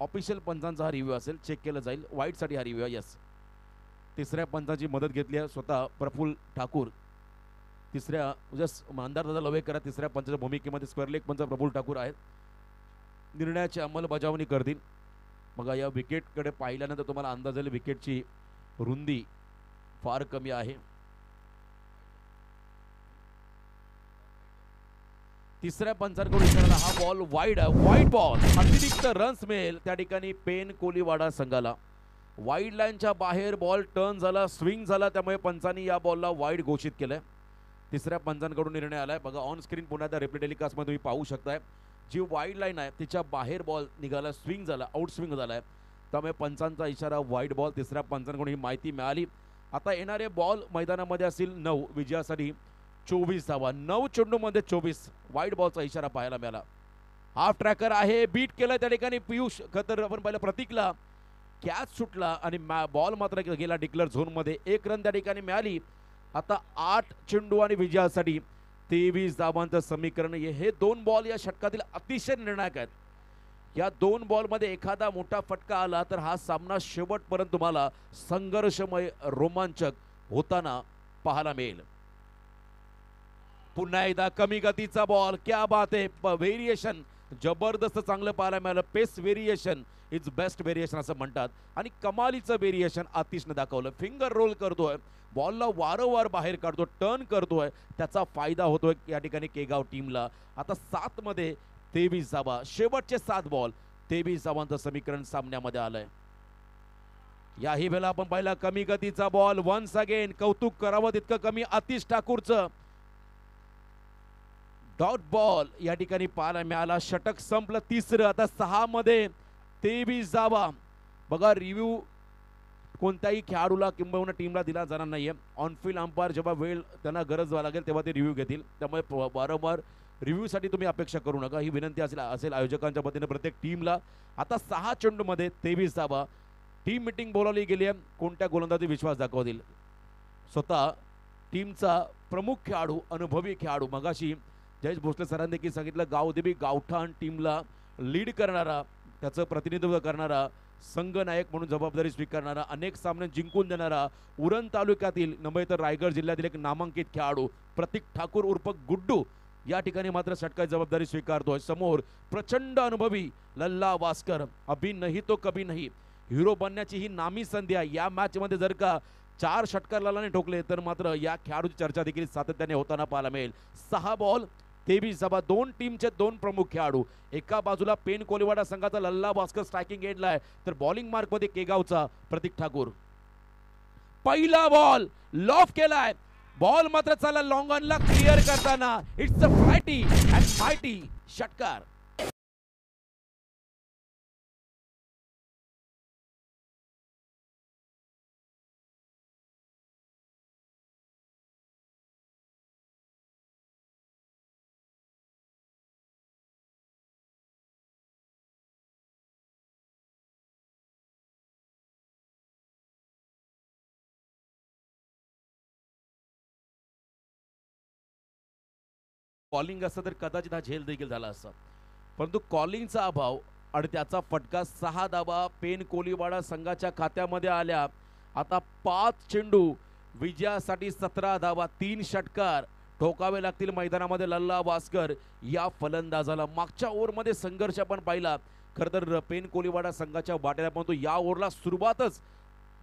ऑफिशियल पंचांचा हा रिव्ह्यू असेल. चेक केलं जाईल. वाईट साठी हा रिव्ह्यू आहे. यस 3ऱ्या पंचाची मदत घेतली आहे स्वतः प्रफुल्ल ठाकूर. 3ऱ्या जस्ट मंदार दादा लवेकर 3ऱ्या पंचाच्या भूमिकेमध्ये स्क्वेअर लेग पंच प्रफुल्ल ठाकूर आहेत. निर्णयाची अंमलबजावणी करतील. मग या विकेटकडे पाहिल्यानंतर तुम्हाला अंदाज येईल विकेटची रुंदी फार कमी आहे. 3ऱ्या पंचांकडून इशारा. हा बॉल वाईड बॉल. अतिरिक्त रन्स मिळेल त्या ठिकाणी पेन कोलीवाडा संघाला. वाईड लाईनच्या बाहेर बॉल टर्न झाला. स्विंग झाला. त्यामुळे पंचांनी या बॉलला वाईड घोषित केलंय. 3ऱ्या पंचांकडून निर्णय आलाय. बघा ऑन स्क्रीन पुन्हा त्या रिप्ले टेलिकास्ट मध्ये तुम्ही पाहू शकताय. जी वाईड लाईन आहे तिच्या बाहेर बॉल निघाला. स्विंग झाला. आउट स्विंग झालाय. त्यामुळे पंचांचा इशारा वाईड बॉल. 3ऱ्या पंचांकडून ही माहिती मिळाली. आता येणारे बॉल मैदानामध्ये असतील 9. विजयासाठी 24 धावा. 9 चेंडूमध्ये 24. वाईड बॉलचा इशारा पाहायला मिळाला. हाफ ट्रॅकर आहे. बीट केलं त्या ठिकाणी पियुष खतर. आपण पाहिलं प्रतीकला कॅच सुटला आणि बॉल मात्र गेला डिक्लेअर झोन मध्ये. 1 रन त्या ठिकाणी मिळाली. आता 8 चेंडू आणि विजयासाठी 23 धावांचं समीकरण. हे 2 बॉल या षटकातील अतिशय निर्णायक आहेत. या 2 बॉलमध्ये एखादा मोठा फटका आला तर हा सामना शेवटपर्यंत तुम्हाला संघर्षमय रोमांचक होताना पाहायला मिळेल. पुन्हा एकदा कमी गतीचा बॉल. क्या बात आहे. व्हेरिएशन जबरदस्त चांगलं पाहायला मिळालं. पेस व्हेरिएशन इज बेस्ट व्हेरिएशन असं म्हणतात. आणि कमालीचं व्हेरिएशन आतिशने दाखवलं. फिंगर रोल करतोय. बॉलला वारंवार बाहेर काढतो. टर्न करतोय. त्याचा फायदा होतोय या ठिकाणी केगाव टीमला. आता 7 मध्ये 23 धावा. शेवटचे 7 बॉल 23 धावांचं समीकरण सामन्यामध्ये आलंय. याही वेळेला आपण पाहिला कमी गतीचा बॉल. वन्स अगेन कौतुक करावं तितकं कमी आतिश ठाकूरचं. डॉट बॉल या ठिकाणी पाहायला मिळाला. षटक संपलं 3रं. आता 6 मध्ये 23 धावा. बघा रिव्ह्यू कोणत्याही खेळाडूला किंबहुना टीमला दिला जाणार नाहीये. ऑनफिल्ड अंपायर जेव्हा वेळ त्यांना गरज लागेल तेव्हा ते रिव्ह्यू घेतील. त्यामुळे वारंवार रिव्ह्यूसाठी तुम्ही अपेक्षा करू नका, ही विनंती असेल आयोजकांच्या वतीने प्रत्येक टीमला. आता 6 चेंडूमध्ये 23 धावा. टीम मीटिंग बोलावली गेली आहे. कोणत्या गोलंदाजी विश्वास दाखवतील. स्वतः टीमचा प्रमुख खेळाडू, अनुभवी खेळाडू, मगाशी जयेश भोसले सरांनी देखील सांगितलं, गावदेवी गावठाण टीमला लीड करणारा, त्याचं प्रतिनिधित्व करणारा, संघनायक म्हणून जबाबदारी स्वीकारणारा, अनेक सामने जिंकून देणारा, उरण तालुक्यातील नव्हे तर रायगड जिल्ह्यातील एक नामांकित खेळाडू प्रतीक ठाकूर उर्फ गुड्डू या ठिकाणी मात्र षटकाची जबाबदारी स्वीकारतोय. समोर प्रचंड अनुभवी लल्ला वास्कर, अभी नहीं तो कभी नहीं, हिरो बनण्याची ही नामी संधी आहे. या मॅच मध्ये जर का 4 षटकार लल्लाने ठोकले तर मात्र या खेळाडूची चर्चा देखील सातत्याने होताना पाहायला मिळेल. 6 बॉल 23 धावा. 2 टीमचे 2 प्रमुख खेळाडू. एका बाजूला पेन कोलीवाडा संघाचा लल्ला वास्कर स्ट्रायकिंग एंडला आहे, तर बॉलिंग मार्क मध्ये केगावचा प्रतीक ठाकूर. पहिला बॉल लॉफ केलाय. बॉल मात्र चालला लॉंग ऑनला क्लिअर करताना. इट्स अ फ्लायटी अँड मायटी षटकार. कॉलिंग असतं तर कदाचित हा झेल देखील झाला असता, परंतु कॉलिंगचा अभाव आणि त्याचा फटका. 6 धावा पेन कोलीवाडा संघाच्या खात्यामध्ये आल्या. आता 5 चेंडू विजयासाठी 17 धावा. 3 षटकार ठोकावे लागतील मैदानामध्ये लल्ला वास्कर या फलंदाजाला. मागच्या ओव्हरमध्ये संघर्ष आपण पाहिला खरं तर पेन कोलीवाडा संघाच्या वाट्याला, परंतु या ओव्हरला सुरुवातच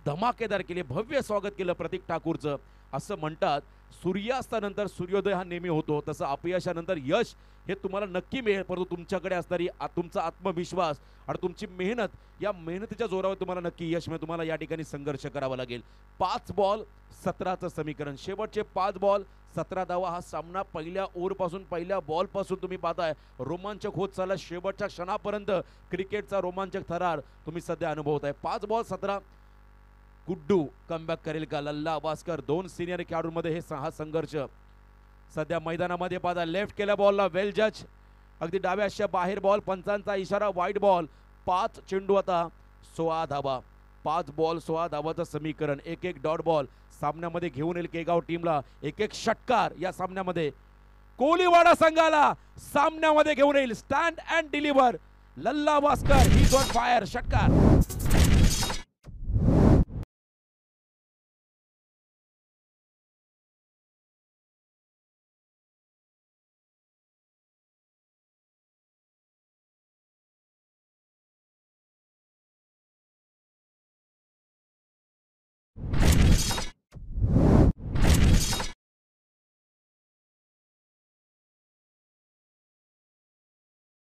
धमाकेदार केली. भव्य स्वागत केलं प्रतीक ठाकूरचं. असं म्हणतात सूर्यास्तानंतर सूर्योदय हा नेहमी होतो, तसं अपयशानंतर यश हे तुम्हाला नक्की मिळेल, परंतु तुमच्याकडे असणारी तुमचा आत्मविश्वास आणि तुमची मेहनत, या मेहनतीच्या जोरावर तुम्हाला नक्की यश मिळेल. तुम्हाला या ठिकाणी संघर्ष करावा लागेल. 5 बॉल 17चं समीकरण. शेवटचे 5 बॉल 17 धावा. हा सामना पहिल्या ओव्हरपासून, पहिल्या बॉलपासून तुम्ही पाहताय रोमांचक होत चालला. शेवटच्या क्षणापर्यंत क्रिकेटचा रोमांचक थरार तुम्ही सध्या अनुभवताय. 5 बॉल 17. गुड्डू कमबॅक करेल का? लल्ला वास्कर 2 सिनियर खेळाडूंमध्ये हा संघर्ष सध्या मैदानामध्ये पाहता. लेफ्ट केल्या बॉलला वेल जज, अगदी डाव्याच्या बाहेर बॉल, पंचांचा इशारा वाईड बॉल. 5 चेंडू आता 16 धावा. 5 बॉल 16 धावाचं समीकरण. 1-1 डॉट बॉल सामन्यामध्ये घेऊन येईल केगाव टीमला. 1-1 षटकार या सामन्यामध्ये कोलीवाडा संघाला सामन्यामध्ये घेऊन येईल. Stand and deliver Lalla Waskar, he on fire. षटकार.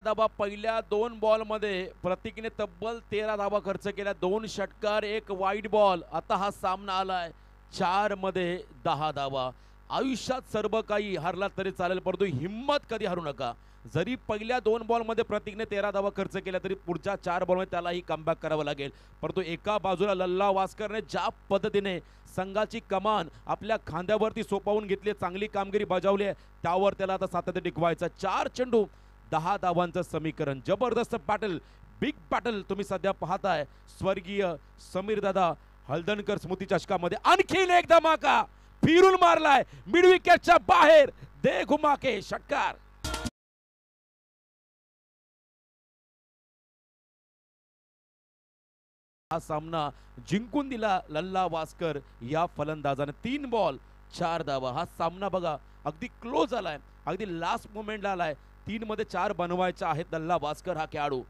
धावा पहिल्या 2 बॉल मध्ये प्रतीकने तब्बल 13 धावा खर्च केल्या. 2 षटकार 1 वाईड बॉल. आता हा सामना आलाय 4 मध्ये 10 धावा. आयुष्यात सर्व काही हरला तरी चालेल, परंतु हिम्मत कधी हरू नका. जरी पहिल्या 2 बॉल मध्ये प्रतीकने 13 धावा खर्च केल्या तरी पुढच्या 4 बॉल मध्ये त्यालाही कमबॅक करावं लागेल. परंतु एका बाजूला लल्ला वास्करने ज्या पद्धतीने संघाची कमान आपल्या खांद्यावरती सोपवून घेतली, चांगली कामगिरी बजावली आहे, त्यावर त्याला आता सातत्य टिकवायचं. 4 चेंडू 10 धावांचं समीकरण. जबरदस्त बॅटल, बिग बॅटल तुम्ही सध्या पाहताय. स्वर्गीय समीर दादा हळदणकर स्मृती चषकामध्ये आणखीन एक धमाका फिरून मारलाय मिड विकेटच्या बाहेर. दे घुमा के षटकार. हा सामना जिंकून दिला लल्ला वास्कर या फलंदाजाने. 3 बॉल 4 धावा. हा सामना बघा अगदी क्लोज आलाय, अगदी लास्ट मोमेंटला आलाय. 3 मध्ये 4 बनवायचे आहेत लल्ला वास्कर हा खेळाडू.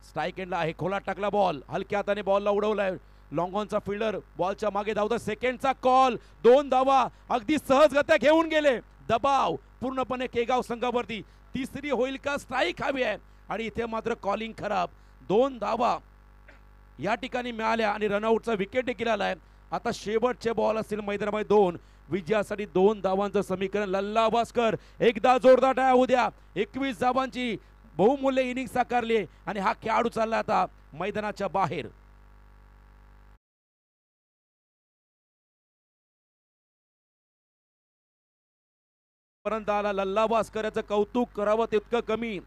स्ट्राइक एंडला आहे, खोला टाकला बॉल, हलक्या हाताने बॉलला उडवलाय. लॉंग ऑनचा फिल्डर बॉलच्या मागे धावतो. सेकंडचा कॉल. 2 धावा अगदी सहजगत्या घेऊन गेले. दबाव पूर्णपणे केगाव संघावरती. तिसरी होईल का? स्ट्राइक हवी आहे आणि इथे मात्र कॉलिंग खराब. 2 धावा या ठिकाणी मिळाल्या आणि रनआउटचा विकेट देखील आलाय. आता शेवटचे बॉल असतील मैदानामध्ये 2. विजयासाठी 2 धावांचं समीकरण. लल्ला वास्कर एकदा जोरदार टाळ्या होऊ द्या. 21 धावांची बहुमूल्य इनिंग साकारली आणि हा खेळाडू चालला आता मैदानाच्या बाहेर. पर्यंत आला. लल्ला भास्करचं कौतुक करावं तितकं कमी.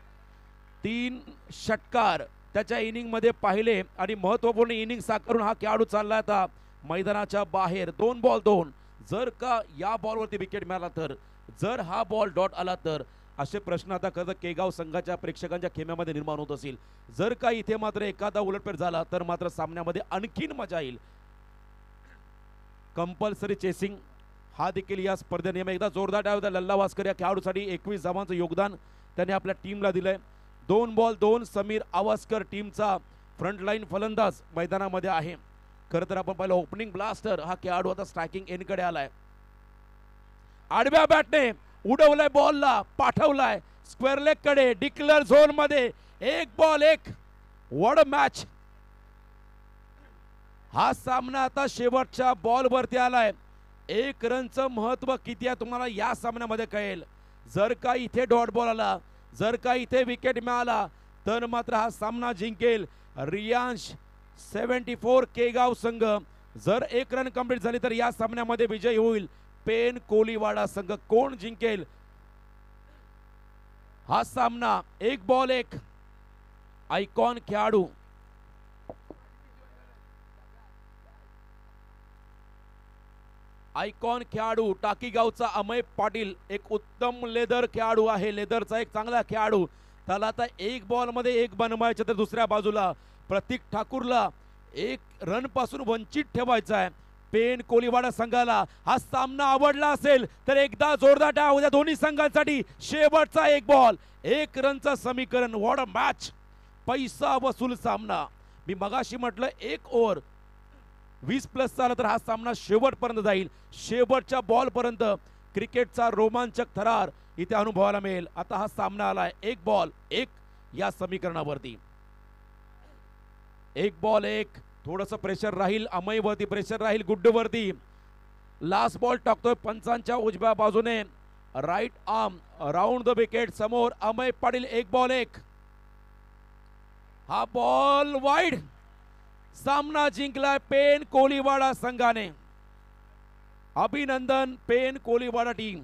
3 षटकार त्याच्या इनिंग मध्ये पाहिले आणि महत्वपूर्ण इनिंग साकारून हा खेळाडू चालला आता मैदानाच्या बाहेर. 2 बॉल 2. जर का या बॉलवरती विकेट मिळाला तर, जर हा बॉल डॉट आला तर, असे प्रश्न आता खरं केगाव संघाच्या प्रेक्षकांच्या खेम्यामध्ये निर्माण होत असेल. जर का इथे मात्र एखादा उलटफेर झाला तर मात्र सामन्यामध्ये आणखीन मजा येईल. कंपल्सरी चेसिंग हा देखील या स्पर्धे नियम. एकदा जोरदार डाव होता लल्ला भास्कर या खेळाडूसाठी. 21 धावांचं योगदान त्याने आपल्या टीमला दिलंय. 2 बॉल 2. समीर आवासकर टीमचा फ्रंटलाईन फलंदाज मैदानामध्ये आहे. खरं तर आपण पाहिलं ओपनिंग ब्लास्टर हा खेळाडू आता स्ट्रायकिंग एनकडे आलाय. आडव्या बॅटने उडवलाय बॉलला, पाठवलाय स्क्वेअर लेग कडे. डिक्लेअर झोन मध्ये 1 बॉल 1. What a match. हा सामना आता शेवटच्या बॉल वरती आलाय. 1 रनचं महत्व किती आहे तुम्हाला या सामन्यामध्ये कळेल. जर का इथे डॉट बॉल आला, जर का इथे विकेट मिळाला तर मात्र हा सामना जिंकेल रियांश 74 केगाव संघ. जर 1 रन कंप्लीट झाली तर या सामन्यामध्ये विजय होईल पेन कोलीवाडा संघ. कोण जिंकेल हा सामना. 1 बॉल 1. आयकॉन खेळाडू टाकीगावचा अमय पाटील एक उत्तम लेदर खेळाडू आहे. लेदरचा एक चांगला खेळाडू. त्याला आता 1 बॉल मध्ये 1 बनवायचं. तर दुसऱ्या बाजूला प्रतीक ठाकूरला 1 रन पासून वंचित ठेवायचा आहे. पेन कोलीवाडा संघाला हा सामना आवडला असेल तर एकदा जोरदार टाळ्या उद्या दोन्ही संघांसाठी. शेवटचा 1 बॉल 1 रनचं समीकरण. What a match. पैसा वसूल सामना. मी मगाशी म्हटलं 1 ओव्हर 20+ झाला तर हा सामना शेवटपर्यंत जाईल. शेवटच्या बॉल पर्यंत क्रिकेटचा रोमांचक थरार इथे अनुभवायला मिळेल. आता हा सामना आलाय 1 बॉल 1 या समीकरणावरती. 1 बॉल 1. थोडंसं प्रेशर राहील अमयवरती, प्रेशर राहील गुड्डूवरती. लास्ट बॉल टाकतोय पंचांच्या उजव्या बाजूने. Right arm round the wicket समोर अमय पाटील. 1 बॉल 1. हा बॉल वाईड. सामना जिंकलाय पेन कोलीवाडा संघाने. अभिनंदन पेन कोलीवाडा टीम.